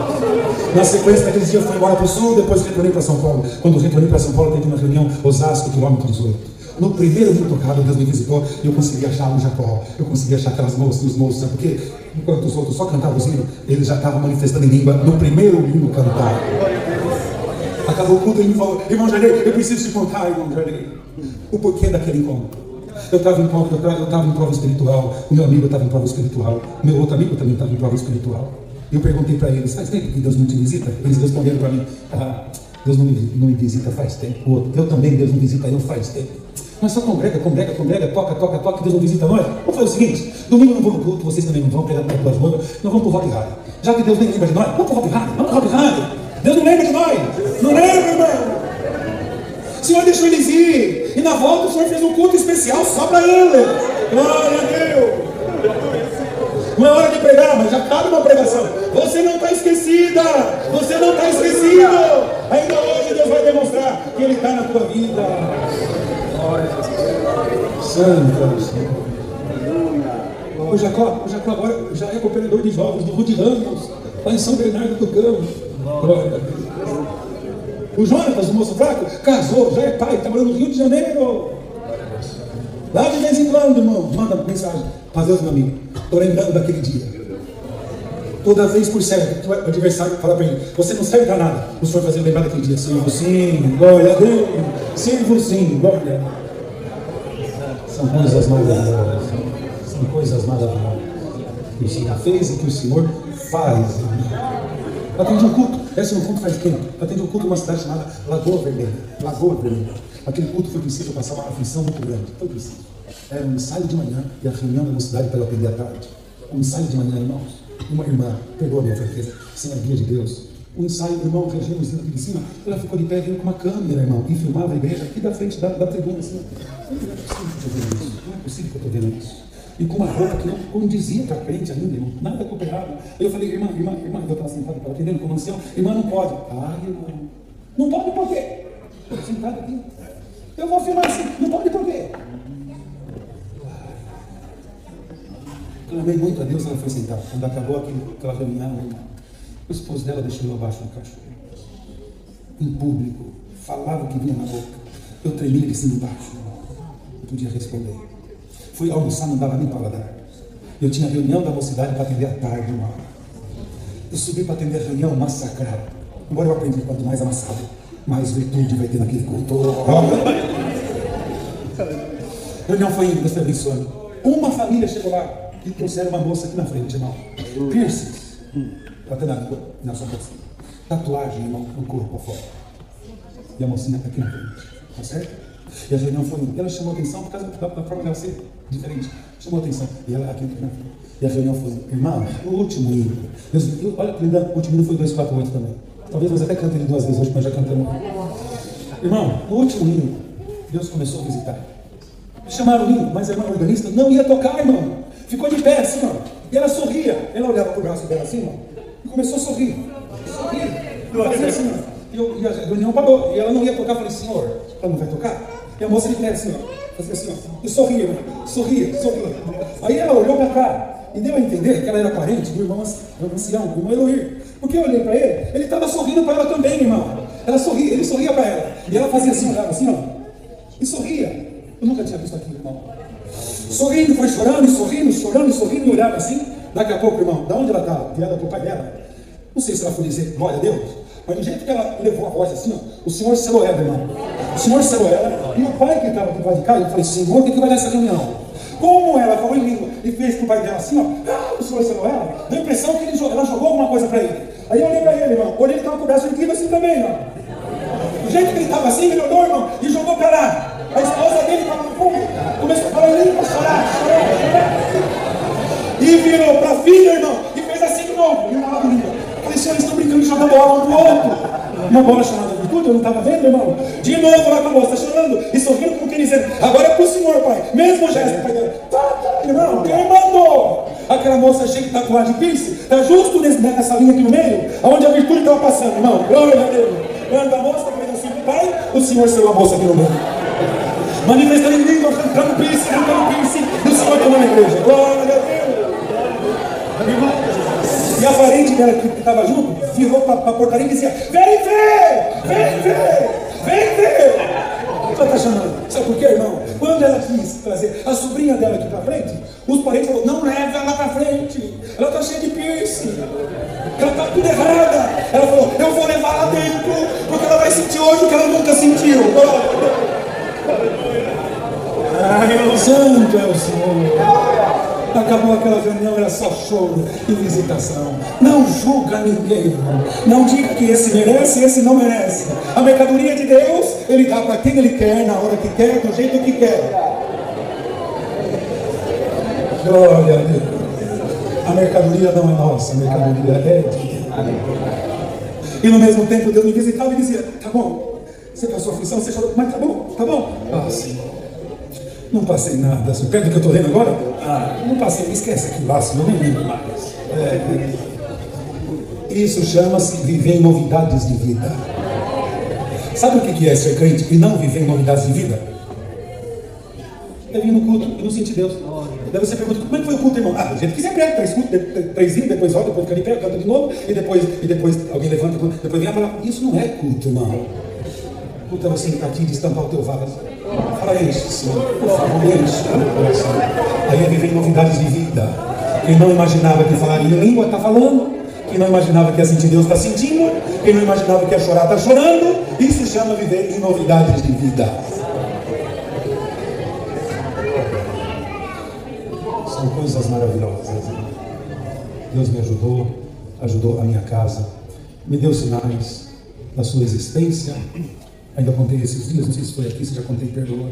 Na sequência daqueles dias eu fui embora para o sul, depois retornei para São Paulo. Quando retornei para São Paulo, teve uma reunião, Osasco, quilômetro 18. No primeiro rio tocado, Deus me visitou e eu consegui achar o Jacó. Eu consegui achar aquelas moças e os moços, sabe por quê? Enquanto os outros só cantavam os hinos, eles já estavam manifestando em língua no primeiro hino cantado. Acabou o culto e ele me falou, irmão Jardim, eu preciso te contar, irmão Jardim, o porquê daquele encontro. Eu estava em prova espiritual, o meu amigo estava em prova espiritual, o meu outro amigo também estava em prova espiritual. Eu perguntei para eles, faz tempo que Deus não te visita? Eles responderam para mim, Deus não me visita faz tempo. Eu também, Deus não visita eu faz tempo. Nós só congrega, toca, Deus não visita nós. Vamos fazer o seguinte, domingo eu não vou no culto, vocês também não vão pregar para as noivas, nós vamos para o Hopi Hari. Já que Deus nem lembra de nós, vamos para o Hopi Hari. Deus não lembra de nós, não lembra, irmão. O Senhor deixou eles ir, e na volta o Senhor fez um culto especial só para eles. Glória a Deus. Não é hora de pregar, mas já cabe uma pregação. Você não está esquecida, você não está esquecido. Ainda hoje Deus vai demonstrar que Ele está na tua vida. Santo Senhor. O Jacó agora já é cooperador de jovens do Rude Ramos, lá em São Bernardo do Campo. Glória a Deus. O Jonas, o moço fraco, casou, já é pai, está morando no Rio de Janeiro. Lá de vez em quando, irmão, manda mensagem. Mas Deus, meu amigo, estou lembrando daquele dia. Toda vez por certo, o adversário fala para ele, você não serve para nada. O Senhor fazia lembrar daquele dia, sirvo sim, glória a Deus, sirvo sim, glória a Deus. São coisas maravilhosas, são coisas maravilhosas que o Senhor fez e que o Senhor faz. Atendi um culto, esse é um culto faz tempo. Atendi um culto numa cidade chamada Lagoa Vermelha. Lagoa Vermelha. Aquele culto foi preciso passar uma aflição muito grande. Foi preciso. Era um ensaio de manhã e a reunião da mocidade para eu atender à tarde. Um ensaio de manhã, irmãos. Uma irmã, perdoa a minha fraqueza, sem a guia de Deus. Um ensaio, o irmão regendo aqui de cima, ela ficou de pé vindo com uma câmera, irmão, e filmava a igreja aqui da frente da tribuna, assim. Não é possível que eu estou vendo isso. E com uma roupa que não condizia para a crente ainda, irmão, nada cooperado. Eu falei, irmã, eu estava sentado para atendendo como ancião, irmã, não pode. Ah, irmão, não pode por quê? Estou sentado aqui. Eu vou filmar assim, não pode por quê? Clamei muito a Deus, ela foi sentar. Quando acabou aquela reunião, o esposo dela deixou eu abaixo no caixão. Em público, falava o que vinha na boca. Eu tremia de cima e embaixo. Não podia responder. Fui almoçar, não dava nem para dar. Eu tinha reunião da mocidade para atender à tarde, irmão. Eu subi para atender a reunião massacrado. Embora eu aprendi, quanto mais amassado, mais virtude vai ter naquele culto. A reunião foi indo, Deus te abençoe. Uma família chegou lá e trouxeram uma moça aqui na frente, irmão. Piercings. Até na sua cabeça. Tatuagem, irmão, no corpo afora. E a mocinha está aqui na frente. Tá certo? E a reunião foi indo. Ela chamou atenção por causa da forma dela ser diferente. Chamou atenção. E ela aqui na frente. E a reunião foi indo. Irmão, o último hino. Olha que linda, o último hino foi 248 também. Talvez nós até cantemos ele 2 vezes hoje, mas já cantamos. Irmão, no último hino, Deus começou a visitar. Chamaram o hino, mas a irmã organista não ia tocar, irmão. Ficou de pé assim, ó. E ela sorria. Ela olhava pro braço dela assim, ó. E começou a sorrir. Fazia assim, ó. E a reunião parou. E ela não ia tocar. Eu falei, Senhor, ela não vai tocar? E a moça de pé assim, ó. Fazia assim, ó. E sorria, irmão. Sorria. Aí ela olhou pra cá. E deu a entender que ela era parente do irmão ancião, do irmão Eloir. Porque eu olhei pra ele estava sorrindo pra ela também, irmão. Ela sorria, ele sorria pra ela. E ela fazia assim, olhava assim, ó. E sorria. Eu nunca tinha visto aquilo, irmão. Sorrindo, foi chorando, e sorrindo, e olhava assim. Daqui a pouco, irmão, da onde ela estava? Virada pro pai dela. Não sei se ela foi dizer glória a Deus, mas do jeito que ela levou a voz assim, ó, o Senhor selou ela, irmão. O Senhor selou ela. E o pai que estava do lado de cá, eu falei, Senhor, o que vai dar essa reunião? Como ela falou em língua e fez pro pai dela assim, ó, o Senhor selou ela, deu a impressão que ela jogou alguma coisa para ele. Aí eu olhei para ele, irmão, olhei, ele estava com o braço erguido assim também, ó. Do jeito que ele estava assim, ele olhou, irmão, e jogou para lá. A esposa dele estava no fundo, começou a falar em língua, chorar. E virou para a filha, irmão, e fez assim de novo. E falava em língua. Falei, Senhor, eles estão brincando de jogar bola um do outro. Uma bola chamada virtude, eu não estava vendo, irmão. De novo lá com a moça, chorando e sorrindo como quem dizendo, agora é pro Senhor, pai. Mesmo gesto, pai dela. Irmão, quem mandou? Aquela moça cheia de tatuagem de piercing, está justo nessa linha aqui no meio, onde a virtude estava passando, irmão. Glória a Deus. Quando a moça fez assim pro pai, o Senhor selou a moça aqui no meio. Manifestando em língua, cantando piercing, e o Senhor tomou na igreja. Glória a Deus. E a parente dela que estava junto, virou para a portaria e dizia, vem ver! Ela está chamando. Sabe por quê, irmão? Quando ela quis trazer a sobrinha dela aqui para frente, os parentes falaram, não leve ela para frente. Ela está cheia de piercing. Ela está tudo errada. Ela falou, eu vou levar lá dentro, porque ela vai sentir hoje o que ela nunca sentiu. Ai, o santo é o Senhor. Acabou aquela reunião, era só choro e visitação. Não julga ninguém, irmão. Não diga que esse merece, esse não merece. A mercadoria de Deus, Ele dá para quem Ele quer, na hora que quer, do jeito que quer. Glória a Deus. A mercadoria não é nossa, a mercadoria é de Deus. E no mesmo tempo Deus me visitava e dizia, tá bom, você passou aflição, você chorou, mas tá bom. Ah, Senhor. Não passei nada, você perde o que eu estou lendo agora? Não passei, esquece aquilo lá, senhor, nem lembro mais. Isso chama-se viver em novidades de vida. Sabe o que é ser crente e não viver em novidades de vida? Eu vim no culto, eu não senti Deus. Daí você pergunta, como é que foi o culto, irmão? Do jeito que você prega, 3 cultos, 3 hinos, depois volta, depois fica de pé, canta de novo, e depois alguém levanta, depois vem a palavra. Isso não é culto, irmão. Culto é você entrar aqui e estampar o teu vaso. Fala, enche, Senhor, por favor, enche o meu coração. Aí é viver em novidades de vida. Quem não imaginava que falaria em língua, está falando. Quem não imaginava que ia sentir, Deus está sentindo. Quem não imaginava que ia chorar, está chorando. Isso chama viver em novidades de vida. São coisas maravilhosas. Deus me ajudou a minha casa, me deu sinais da sua existência. Ainda contei esses dias, não sei se foi aqui, se já contei, perdoa.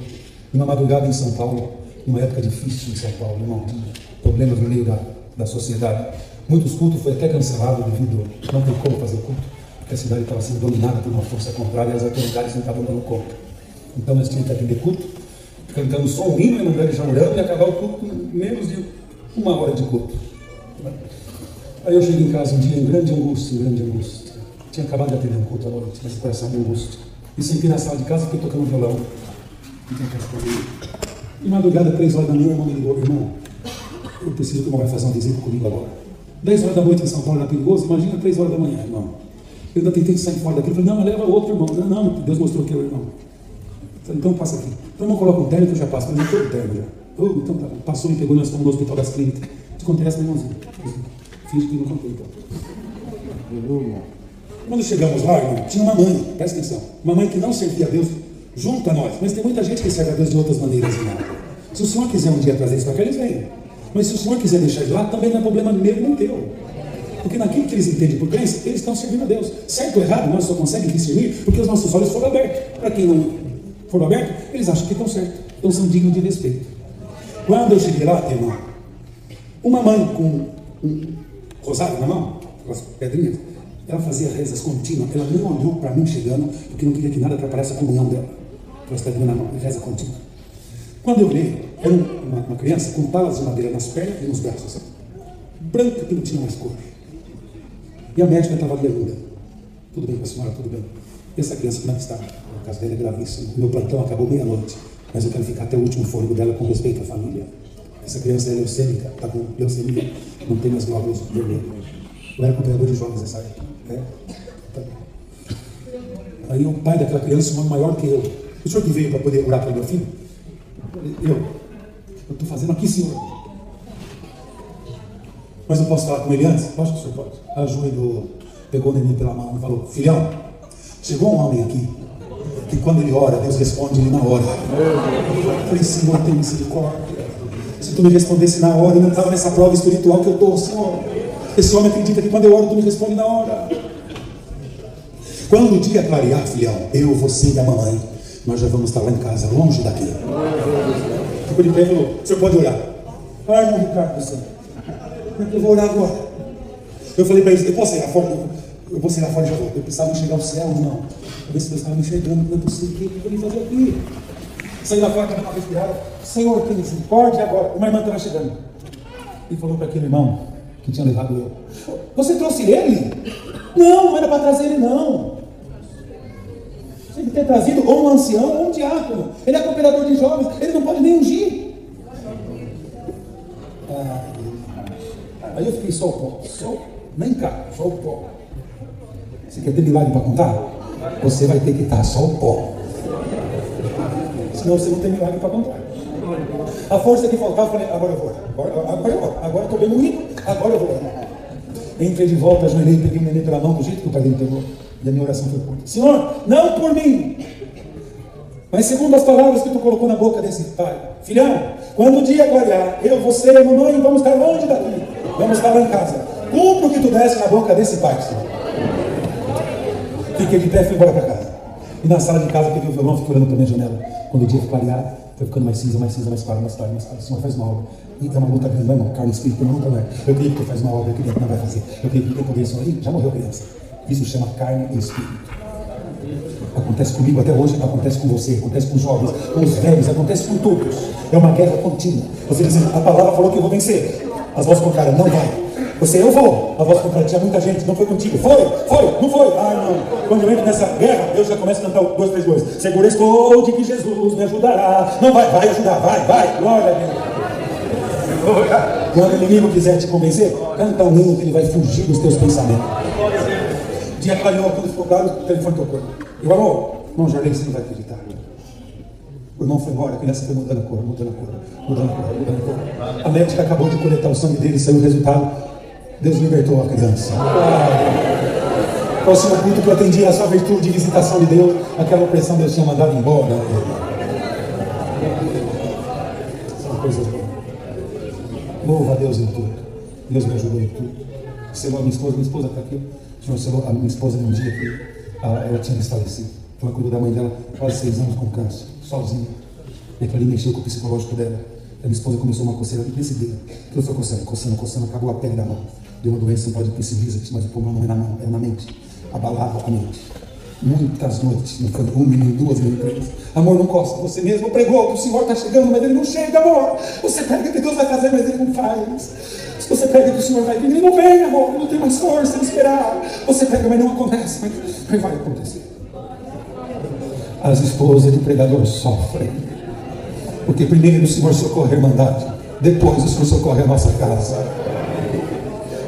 Uma madrugada em São Paulo, uma época difícil em São Paulo, irmão, problemas no meio da sociedade. Muitos cultos foi até cancelado devido a não ter como fazer culto, porque a cidade estava sendo dominada por uma força contrária e as autoridades não estavam dando conta. Então nós tínhamos que atender culto, cantando só um hino, e não já orando e acabar o culto em menos de 1 hora de culto. Aí eu cheguei em casa um dia em grande angústia. Tinha acabado de atender um culto à noite, mas o coração de angústia. E sentei na sala de casa, fiquei tocando violão. E madrugada, 3 horas da manhã, o irmão me ligou: irmão, eu preciso que o irmão vai fazer uma visita comigo agora. 10 horas da noite em São Paulo era perigoso, imagina 3 horas da manhã, irmão. Eu ainda tentei sair fora daquilo, falei: não, leva outro irmão. Não, Deus mostrou que é o irmão. Falei: então passa aqui. Então irmão, coloca um terno que eu já passo. Falei: não, todo terno já. Então tá, passou, me pegou, nós fomos no Hospital das Clínicas. Te contei essa, irmãozinho? Finge que não contei, então. Quando chegamos lá, irmão, tinha uma mãe, presta atenção, uma mãe que não servia a Deus junto a nós, mas tem muita gente que serve a Deus de outras maneiras, irmão. Se o senhor quiser um dia trazer isso para cá, eles vêm. Mas se o senhor quiser deixar de lá, também não é problema meu nem teu. Porque naquilo que eles entendem por crença, eles estão servindo a Deus. Certo ou errado, nós só conseguimos discernir porque os nossos olhos foram abertos. Para quem não foram abertos, eles acham que estão certos. Então são dignos de respeito. Quando eu cheguei lá, irmão, uma mãe com um rosário na mão, com as pedrinhas, ela fazia rezas contínuas. Ela não olhou para mim chegando, porque não queria que nada atrapalhasse a comunhão dela. Com as pedrinhas na mão, reza contínua. Quando eu olhei, era uma criança com talas de madeira nas pernas e nos braços, assim, branca, que não tinha mais cor. E a médica estava ali ainda. Tudo bem com a senhora, tudo bem. E essa criança, como é que está? A casa dela é gravíssima. O meu plantão acabou meia-noite, mas eu quero ficar até o último fôlego dela com respeito à família. Essa criança é leucêmica, está com leucemia, não tem mais glóbulos vermelhos. Eu era acompanhador de jovens nessa época. Né? Aí o pai daquela criança, um homem maior que eu: o senhor que veio para poder orar pelo meu filho? Eu estou fazendo aqui, senhor. Mas eu posso falar com ele antes? Lógico que o senhor pode. Ajoelhou, pegou o neném pela mão e falou: filhão, chegou um homem aqui que quando ele ora, Deus responde ele na hora. Eu falei: Senhor, tem misericórdia. Se tu me respondesse na hora, eu não estava nessa prova espiritual que eu estou, Senhor. Esse homem acredita que quando eu oro, tu me responde na hora. Quando o dia clarear, filhão, eu, você e a mamãe, nós já vamos estar lá em casa, longe daqui. Ficou de pé e falou: o senhor pode orar? Ai, irmão Ricardo, você. Eu vou orar agora. Eu falei para eles: eu posso ir lá fora? Eu vou sair lá fora e já vou. Eu precisava enxergar o céu, irmão. Para ver se Deus estava me enxergando. Não é possível. O que eu vou fazer aqui? Saí lá fora, estava uma respirada. Senhor, tem misericórdia agora. Uma irmã estava chegando e falou para aquele irmão que tinha levado eu: você trouxe ele? Não era para trazer ele, não. Tinha que ter trazido ou um ancião ou um diácono. Ele é cooperador de jovens, ele não pode nem ungir. Aí eu fiquei: só o pó, nem cá, só o pó. Você quer ter milagre para contar? Você vai ter que estar só o pó. Senão você não tem milagre para contar. A força que faltava, eu falei: agora eu vou. Agora eu estou bem moído, agora eu vou. Entrei de volta, ajoelhei, peguei o neném pela mão do jeito que o pai dele pegou. E a minha oração foi curta: Senhor, não por mim, mas segundo as palavras que tu colocou na boca desse pai. Filhão, quando o dia clarear, eu, você e a mamãe vamos estar longe daqui. Vamos estar lá em casa. Cumpra o que tu desse na boca desse pai, Senhor. Fiquei de pé e fui embora para casa. E na sala de casa peguei o violão, fiquei olhando para minha janela. Quando o dia clarear, foi ficando mais cinza, mais claro. O Senhor faz uma obra. E é uma luta grande, não, irmão. Carne e espírito, uma luta não é. Eu creio que tu faz uma obra, eu creio que não vai fazer. Eu creio que tem poder só. Já morreu criança. Isso chama carne e espírito. Acontece comigo até hoje, acontece com você, acontece com os jovens, com os velhos, acontece com todos. É uma guerra contínua. Você diz: a palavra falou que eu vou vencer. As vozes contrárias: não vai. Você: eu vou. A voz contrária: tinha muita gente, não foi contigo. Foi, não foi. Não. Quando eu entro nessa guerra, Deus já começa a cantar 2, 3, 2. Segura estou de que Jesus me ajudará. Não vai ajudar, vai. Glória a Deus. Quando o inimigo quiser te convencer, canta um hino que ele vai fugir dos teus pensamentos. Dia clareou, quando ficou claro, o telefone tocou. Eu: alô, irmão Jarley, você não vai acreditar. O irmão foi embora, a criança foi mudando a cor. A médica acabou de coletar o sangue dele, saiu o resultado. Deus libertou a criança. Próximo culto que eu atendi a sua virtude de visitação de Deus, aquela opressão Deus tinha mandado embora. São coisas boas. Louva a Deus em tudo. Deus me ajudou em tudo. Selou a minha esposa está aqui. O Senhor selou a minha esposa num dia que ela tinha desfalecido. Ela cuidou da mãe dela quase 6 anos com câncer, sozinha. E aquilo ali mexeu com o psicológico dela. A minha esposa começou uma coceira nesse dedo. Aquilo foi coçando, acabou a pele da mão. Deu uma doença, pode ter sido, mas o problema não é na mão, é na mente. Abalava a mente. Muitas noites, não foi uma, nem duas, nem três. Amor, não costa. Você mesmo pregou que o Senhor está chegando, mas ele não chega, amor. Você prega que Deus vai fazer, mas ele não faz. Se você prega que o Senhor vai vir, ele não vem, amor. Não tem mais força em esperar. Você prega, mas não acontece. Mas vai acontecer. As esposas de pregador sofrem. Porque primeiro o Senhor socorre a irmandade. Depois o Senhor socorre a nossa casa.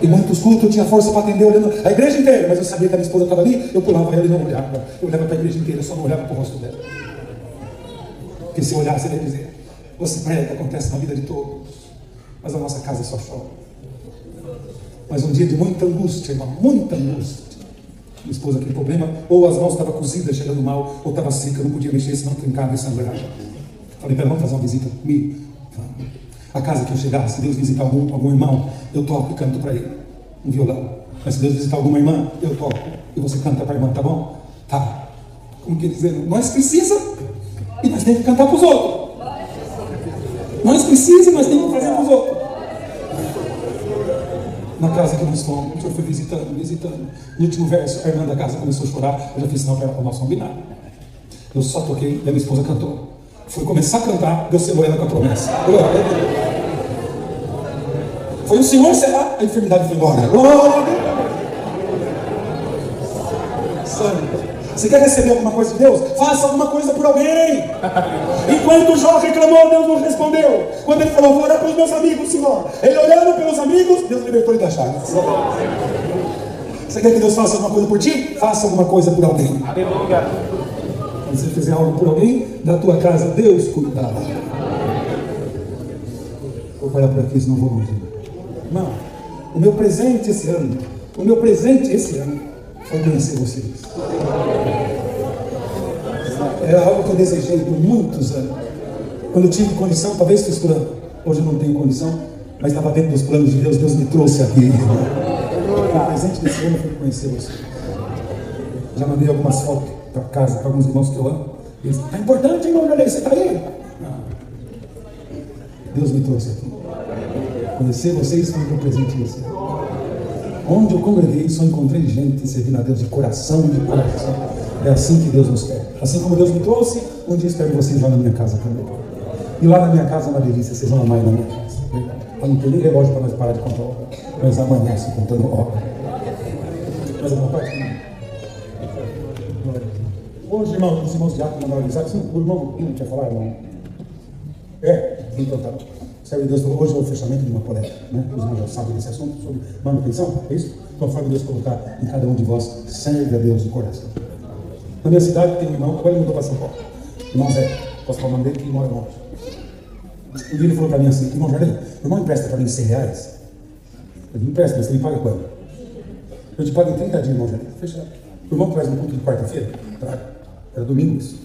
E muitos cultos eu tinha força para atender olhando a igreja inteira, mas eu sabia que a minha esposa estava ali, eu pulava ela e não olhava. Eu olhava para a igreja inteira, eu só não olhava para o rosto dela. Porque se eu olhasse, ele ia dizer: você prega, acontece na vida de todos, mas a nossa casa só chora. Mas um dia de muita angústia, irmão, muita angústia. Minha esposa, aquele problema, ou as mãos estavam cozidas, cheirando mal, ou estava seca, eu não podia mexer, senão trincava e sangrava. Falei para ela: vamos fazer uma visita comigo? A casa que eu chegasse, se Deus visitar algum irmão, eu toco e canto para ele, um violão. Mas se Deus visitar alguma irmã, eu toco e você canta para a irmã, tá bom? Tá. Como que dizendo? Nós precisamos e nós temos que cantar para os outros. Nós precisamos, nós temos que fazer para os outros. Na casa que nós fomos, o senhor foi visitando. No último verso, a irmã da casa começou a chorar. Eu já fiz sinal para ela, para nós combinar. Eu só toquei e a minha esposa cantou. Foi começar a cantar, Deus selou ela com a promessa. Foi o Senhor selar, a enfermidade foi embora. Você quer receber alguma coisa de Deus? Faça alguma coisa por alguém. Enquanto Jó reclamou, Deus não respondeu. Quando ele falou: vou orar pelos meus amigos, Senhor. Ele orando pelos amigos, Deus libertou ele da chaga. Você quer que Deus faça alguma coisa por ti? Faça alguma coisa por alguém. Aleluia. Se você fizer algo por alguém, da tua casa, Deus cuidará. Vou parar por aqui, senão vou longe. Irmão, o meu presente esse ano foi conhecer vocês. Era algo que eu desejei por muitos anos. Quando eu tive condição, talvez fiz plano. Hoje eu não tenho condição, mas estava dentro dos planos de Deus. Deus me trouxe aqui. O presente desse ano foi conhecer vocês. Já mandei algumas fotos para casa, para alguns irmãos que eu amo. E eles: tá importante, irmão, olha aí, você está aí? Não. Deus me trouxe aqui. Conhecer vocês foi o meu presente de vocês. Onde eu congreguei, só encontrei gente servindo a Deus de coração. É assim que Deus nos quer. Assim como Deus me trouxe, um dia espero vocês lá na minha casa também. E lá na minha casa é uma delícia, vocês vão amar ir na minha casa. Eu não tenho nem relógio para nós parar de contar hora. Nós amanhecemos contando hora. Mas alguma parte não. Hoje, irmão, os irmãos de Atos mandaram avisar. O irmão não tinha falado, irmão? Então tá. Serve Deus falou: hoje é o fechamento de uma coleta, né? Os irmãos já sabem desse assunto sobre manutenção, é isso? Conforme Deus colocar em cada um de vós, serve a Deus de coração. Na minha cidade tem um irmão, agora ele mudou para São Paulo. Irmão Zé, posso falar o nome dele que mora longe. Um dia ele falou para mim assim: irmão Jardim, o irmão empresta para mim R$100. Eu disse: empresta, mas você me paga quando? Eu te pago em 30 dias, irmão Jardim. Fechado. O irmão traz no culto de quarta-feira? Traga. Era domingo isso.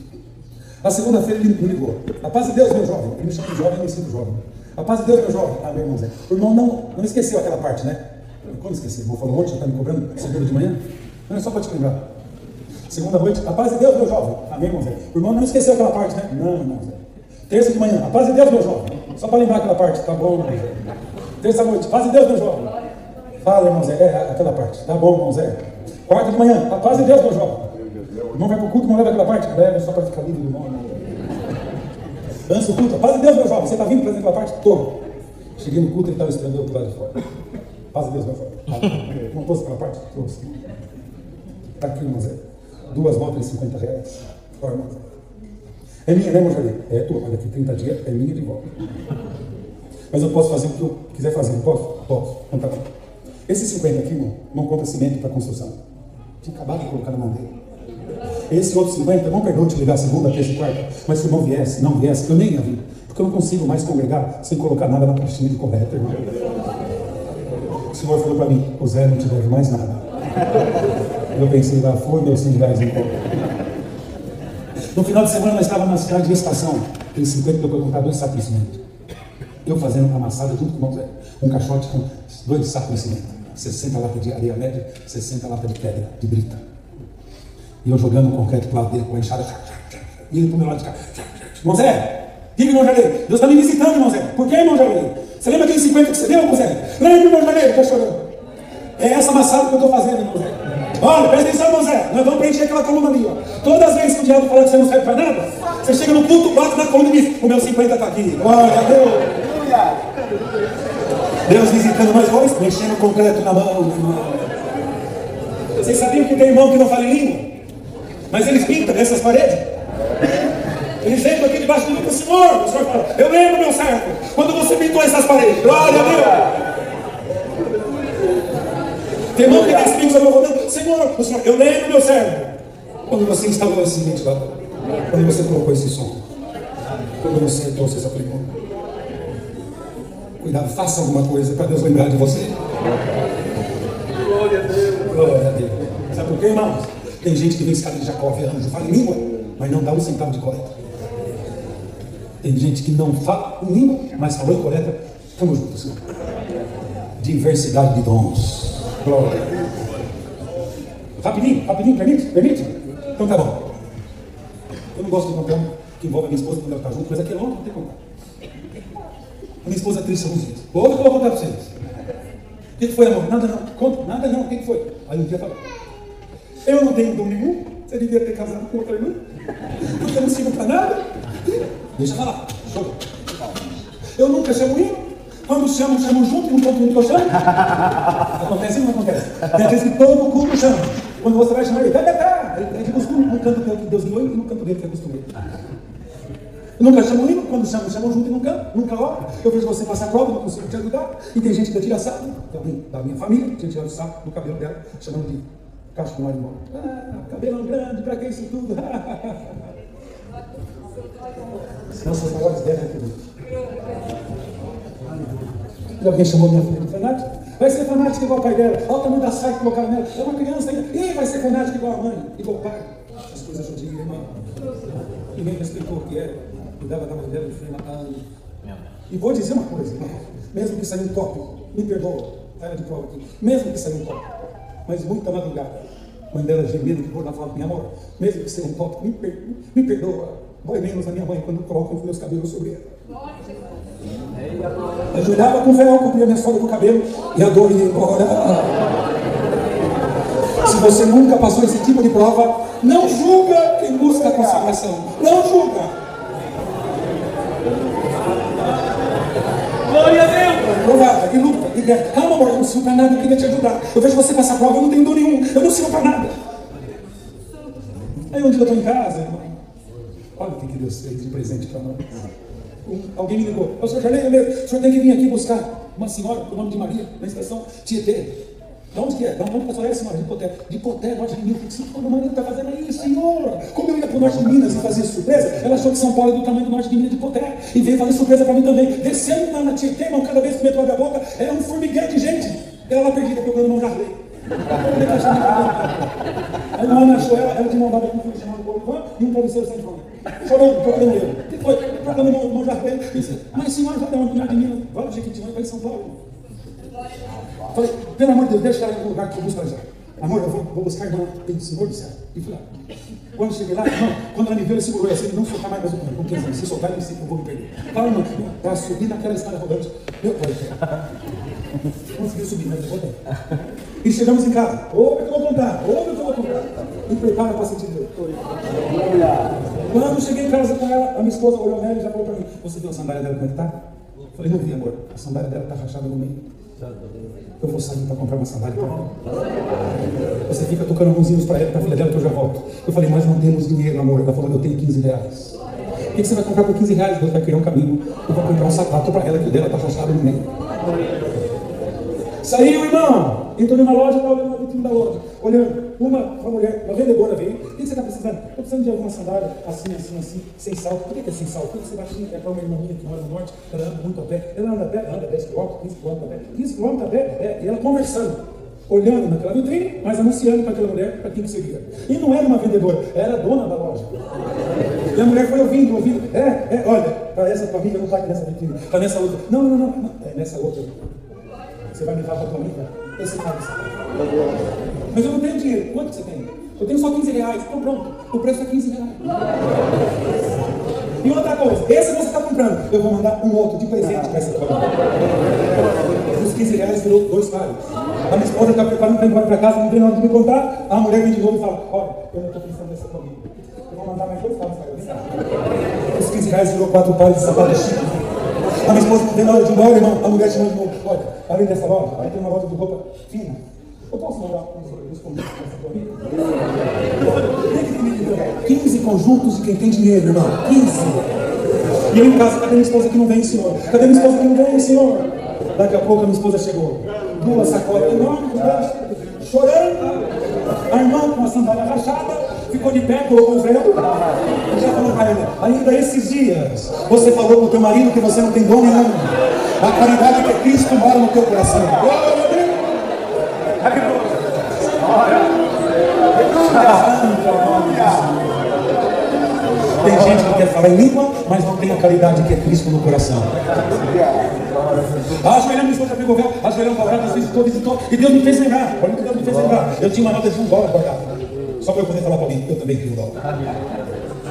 Na segunda-feira ele me ligou: a paz de Deus, meu jovem. Ele me chama de jovem, eu me sinto jovem. A paz de Deus, meu jovem. Ah, meu irmão Zé. O irmão não esqueceu aquela parte, né? Como esqueci? O irmão falou ontem, já está me cobrando segunda de manhã? Não, é só para te lembrar. Segunda noite: a paz de Deus, meu jovem. Amém, irmão Zé. O irmão não esqueceu aquela parte, né? Não, irmão Zé. Terça de manhã: a paz de Deus, meu jovem. Só para lembrar aquela parte. Tá bom, irmão Zé. Terça noite: paz de Deus, meu jovem. Fala, irmão Zé. É aquela parte. Tá bom, irmão Zé. Quarta de manhã: a paz de Deus, meu jovem. O irmão vai para o culto, não leva aquela parte? Leva só para ficar livre do irmão. Antes do culto: a paz de Deus, meu jovem. Você está vindo para aquela parte? Estou. Cheguei no culto, ele estava esperando eu por lá de fora. Paz de Deus, meu jovem. Não trouxe aquela parte? Trouxe. Está aqui, irmão Zé. 2 voltas de R$50. Olha, irmão Zé. É minha, né, irmão Jardim? É tua. Olha aqui, 30 dias, é minha de volta. Mas eu posso fazer o que eu quiser fazer, não posso? Posso. Então tá bom. Esses 50 aqui, irmão, não compra cimento para construção. Tinha acabado de colocar na mão dele. Esse outro 50, não perdoe te ligar segunda, terça e quarta, mas se o irmão viesse, não viesse, eu nem ia vir. Porque eu não consigo mais congregar sem colocar nada na caixinha de coleta, irmão. O Senhor falou para mim, o Zé não te deve mais nada. Eu pensei, lá foi meus 100 reais em conta. No final de semana, nós estávamos na cidade de Estação, aqueles 50 que eu vou comprar 2 sacos de cimento. Eu fazendo uma amassada junto com o irmão Zé. Um caixote com 2 sacos de cimento. 60 latas de areia média, 60 latas de pedra, de brita. E eu jogando o concreto para o lado dele, com a enxada. E ele para o meu lado de cá. Irmão Zé, diga, irmão Jardim, Deus está me visitando, irmão Zé. Por que, irmão Jardim? Você lembra aqueles 50 que você deu, irmão Zé? Lembra, irmão Jardim, está chorando. É essa amassada que eu estou fazendo, irmão Zé. Olha, presta atenção, irmão Zé. Nós vamos preencher aquela coluna ali, ó. Todas as vezes que o diabo fala que você não serve para nada, você chega no culto, bate na coluna e diz, o meu 50 está aqui. Glória a Deus. Deus visitando nós dois, mexendo o concreto na mão, irmão. Vocês sabiam que tem irmão que não fala em língua? Mas eles pintam essas paredes. Eles entram aqui debaixo do livro, Senhor. O Senhor fala, eu lembro, meu servo, quando você pintou essas paredes. Glória a Deus. Tem irmão que tem espírito sobre o meu Senhor, o Senhor, eu lembro, meu servo, quando você instalou esse ventilador, quando você colocou esse som, quando você trouxe essa tribuna. Cuidado, faça alguma coisa para Deus lembrar de você. Glória a Deus. Glória a Deus. Sabe por quê, irmãos? Tem gente que vem escada de Jacó, anjo, fala em língua, mas não dá um centavo de coleta. Tem gente que não fala em língua, mas falou em coleta. Estamos juntos, Senhor. Diversidade de dons. Glória a Deus. Rapidinho, permite? Então tá bom. Eu não gosto de contar que envolve a minha esposa quando ela está junto, mas aqui é longe, não tem como. A minha esposa é triste alguns dias. Hoje eu vou contar para vocês. O que foi, amor? Nada não. Conta, nada não. O que foi? Aí um dia falou, eu não tenho dom nenhum, você devia ter casado com outra irmã, porque eu não sirvo para nada. Deixa eu falar. Eu nunca chamo hino. Quando chamam junto, não conto muito que eu chamo. Acontece ou não acontece? Tem vezes que todo culto chama. Quando você vai chamar ele, é de costume. No canto que Deus guiou e no canto dele que é costume. Eu nunca chamo hino, quando chamam junto e não canto, nunca oro. Eu vejo você passar prova, não consigo te ajudar. E tem gente que tira saco, também da minha família, tinha tirado saco no cabelo dela, chamando de cacho com animal. Cabelão grande, pra que isso tudo? Senão são os maiores dela tudo. E alguém chamou minha filha de fanática? Vai ser fanática igual o pai dela. Olha o tamanho da saia que colocaram nela. É uma criança ainda. E vai ser fanática igual a mãe, igual o pai. As coisas judias, irmão. Ninguém respeitou o que era. Cuidava da mãe dela de freio matando. E vou dizer uma coisa, irmão. Mesmo que saia um copo, me perdoa. Era de prova aqui. Mesmo que saia um copo, mas muita madrugada. A mãe dela gemendo de dor na fala, minha amor. Mesmo que saia um copo, me perdoa. Dói menos a minha mãe quando colocam os meus cabelos sobre ela. Ajoelhava com ferro, cobria minha sogra do cabelo e a dor ia embora. Se você nunca passou esse tipo de prova, não julga quem busca a consagração. Não julga. Glória a Deus. Provada, e luta, e guerra. Calma, amor, eu não sirvo para nada, eu queria te ajudar. Eu vejo você passar prova, eu não tenho dor nenhum, eu não sirvo para nada. Aí um dia eu estou em casa, irmão. Olha o que Deus fez de presente para nós. Alguém me ligou, o senhor Jardim, o senhor tem que vir aqui buscar uma senhora com o nome de Maria, na estação Tietê. De onde que é? De onde que a senhora é, senhora? De Poté. De Poté, norte de Minas. O que o marido está fazendo aí, senhor? Como eu ia para o norte de Minas e fazia surpresa, ela achou que São Paulo é do tamanho do norte de Minas de Poté. E veio fazer surpresa para mim também. Descendo lá na Tietê, irmão, cada vez que metrô abre a boca, é um formigueiro de gente. Ela lá perdida, procurando mão Jardim. Aí a Ana achou ela de mão dada com um filho chamado Bolivan e um travesseiro sem fome. Chorando, procurando ele. O que foi? Procurando mão Jardim. Disse, mas senhora, já tem uma mulher de Minas, vai para Jequitinhonha, vai em São Paulo. Falei, pelo amor de Deus, deixa ela no lugar que eu busco ela já. Amor, eu vou buscar a irmã, tem Senhor do céu. E fui lá. Quando cheguei lá, irmão, quando ela me viu, ele segurou assim, não soltar mais o pano. Com 15 anos, se soltar, eu vou me perder. Fala, irmão, para subir naquela escada rolante. Meu pai, conseguiu subir, mas eu vou ter. E chegamos em casa. Ouve que eu vou contar, Me prepara para sentir Deus. Quando eu cheguei em casa com ela, a minha esposa olhou nela e já falou para mim, você viu a sandália dela como é que tá? Falei, não vi, amor, a sandália dela está rachada no meio. Eu vou sair para comprar uma sandália para ela. Você fica tocando mãozinhos para ela, para a filha dela, que eu já volto. Eu falei, nós não temos dinheiro, amor. Ela falou, eu tenho 15 reais. O que você vai comprar por 15 reais? Deus vai criar um caminho. Eu vou comprar um sapato para ela, que o dela está rachado no meio. Saiu, irmão. Entrou numa loja, estava olhando na vitrine da loja. Olhando. uma mulher, uma vendedora veio. O que você está precisando? Estou precisando de alguma sandália assim, sem salto. Por que é sem salto? Porque você vai é para uma irmã minha que mora no norte, ela anda muito a pé. Ela anda 10 km, 15 km a pé. 15 km a pé, e ela conversando, olhando naquela vitrine, mas anunciando para aquela mulher para quem que seria. E não era uma vendedora, era a dona da loja. E a mulher foi ouvindo. Olha, para essa família não está aqui nessa vitrine, está nessa outra. Não, é nessa outra. Você vai levar para a tua amiga? Esse cara. Mas eu não tenho dinheiro. Quanto você tem? Eu tenho só 15 reais. Então pronto, o preço é 15 reais. E outra coisa, esse você está comprando, eu vou mandar um outro de presente para essa família. Os 15 reais virou 2 pares. A minha esposa está preparando para ir embora para casa, não tem hora de me contar. A mulher vem de novo e fala: olha, eu não estou pensando nessa família. Eu vou mandar mais 2 pares para ela. Os 15 reais virou 4 pares de sapatos chiques. A minha esposa não tem hora de ir embora, irmão. A mulher chamou de novo: olha, além dessa loja, aí tem uma loja de roupa fina. Eu posso mandar uns conjuntos para essa família? 15 conjuntos de quem tem dinheiro, irmão. 15. E eu em casa: cadê minha esposa que não vem, senhor? Cadê minha esposa que não vem, senhor? Daqui a pouco a minha esposa chegou. 2 sacolas enormes, chorando. A irmã com a sandália rachada ficou de pé, colocou o véu. E já falou para ela: ainda esses dias você falou para o teu marido que você não tem dom nenhum. A caridade que Cristo mora no teu coração. Glória a Deus. Tem gente que quer falar em língua, mas não tem a caridade que é Cristo no coração. Ajoelhando, minha esposa pegou o véu, ajoelhando para orar, visitou, e Deus me fez lembrar. Olha o que Deus me fez lembrar. Eu tinha uma nota de $1 guardada. Só para eu poder falar para alguém: eu também tenho $1.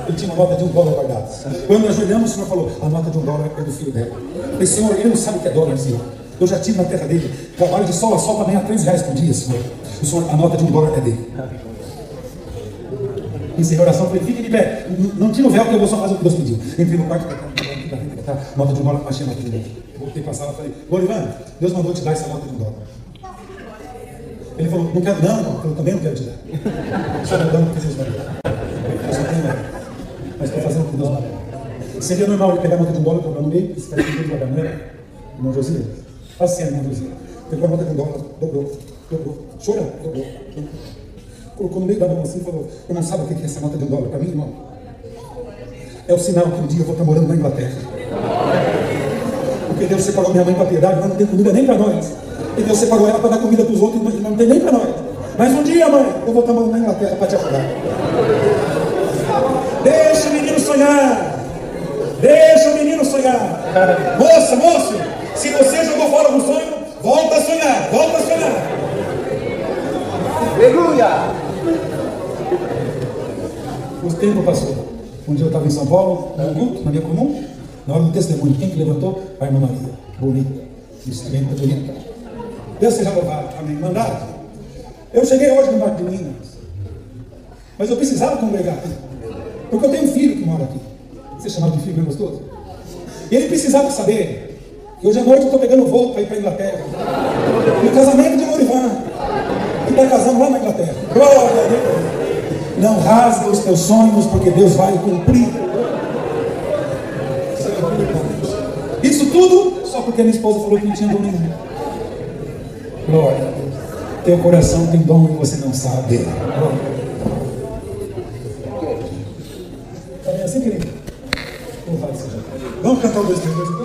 Eu tinha uma nota de $1 guardada. Quando ajoelhamos, o Senhor falou: a nota de $1 é do filho dela. Eu falei: Senhor, ele não sabe o que é dólar, Senhor. Eu já tive na terra dele trabalho de sol a sol para ganhar R$3 por dia, Senhor. O Senhor, a nota de $1 é dele. Encerrei a oração, falei: fique de pé, não tira o véu que eu vou só fazer o que Deus pediu. Entrei no quarto, nota de $1, achei a nota de $1. Voltei para a sala e falei: Lorivan, Deus mandou te dar essa nota de $1. Ele falou: não quero, não, eu também não quero te dar. Só não dando o que Deus mandou. Eu só tenho nada, mas estou fazendo o que Deus mandou. Seria normal ele pegar a nota de $1 e colocar no meio, esse cara aqui vai dar, não é? Irmão Josias? Assim, irmão Josias. Pegou a nota de $1, dobrou, chorou, dobrou. Colocou no meio da mão assim e falou: eu não sabe o que é essa nota de $1 para mim, irmão? É o sinal que um dia eu vou estar morando na Inglaterra. Porque Deus separou minha mãe para a piedade, mas não tem comida nem para nós. E Deus separou ela para dar comida para os outros, mas não tem nem para nós. Mas um dia, mãe, eu vou estar morando na Inglaterra para te ajudar. Deixa o menino sonhar. Deixa o menino sonhar. Moço, se você jogou fora do sonho, volta a sonhar, volta a sonhar. Aleluia! O tempo passou. Um dia eu estava em São Paulo, no culto, na minha comum, na hora do testemunho. Quem que levantou? A irmã Maria. Bonita. Instrumento bonita. Deus seja louvado. Amém. Mandado. Eu cheguei hoje no Norte de Minas. Mas eu precisava congregar aqui. Porque eu tenho um filho que mora aqui. Você chama de filho bem gostoso? E ele precisava saber que hoje à noite eu estou pegando voo para ir para a Inglaterra. No casamento de Lorivan. E está casando lá na Inglaterra. Glória a Deus. Não rasga os teus sonhos, porque Deus vai cumprir. Isso tudo só porque a minha esposa falou que não tinha dom nenhum. Glória a Deus. Teu coração tem dom e você não sabe. É assim, querido? Vamos cantar o 2, 3, 2, 3.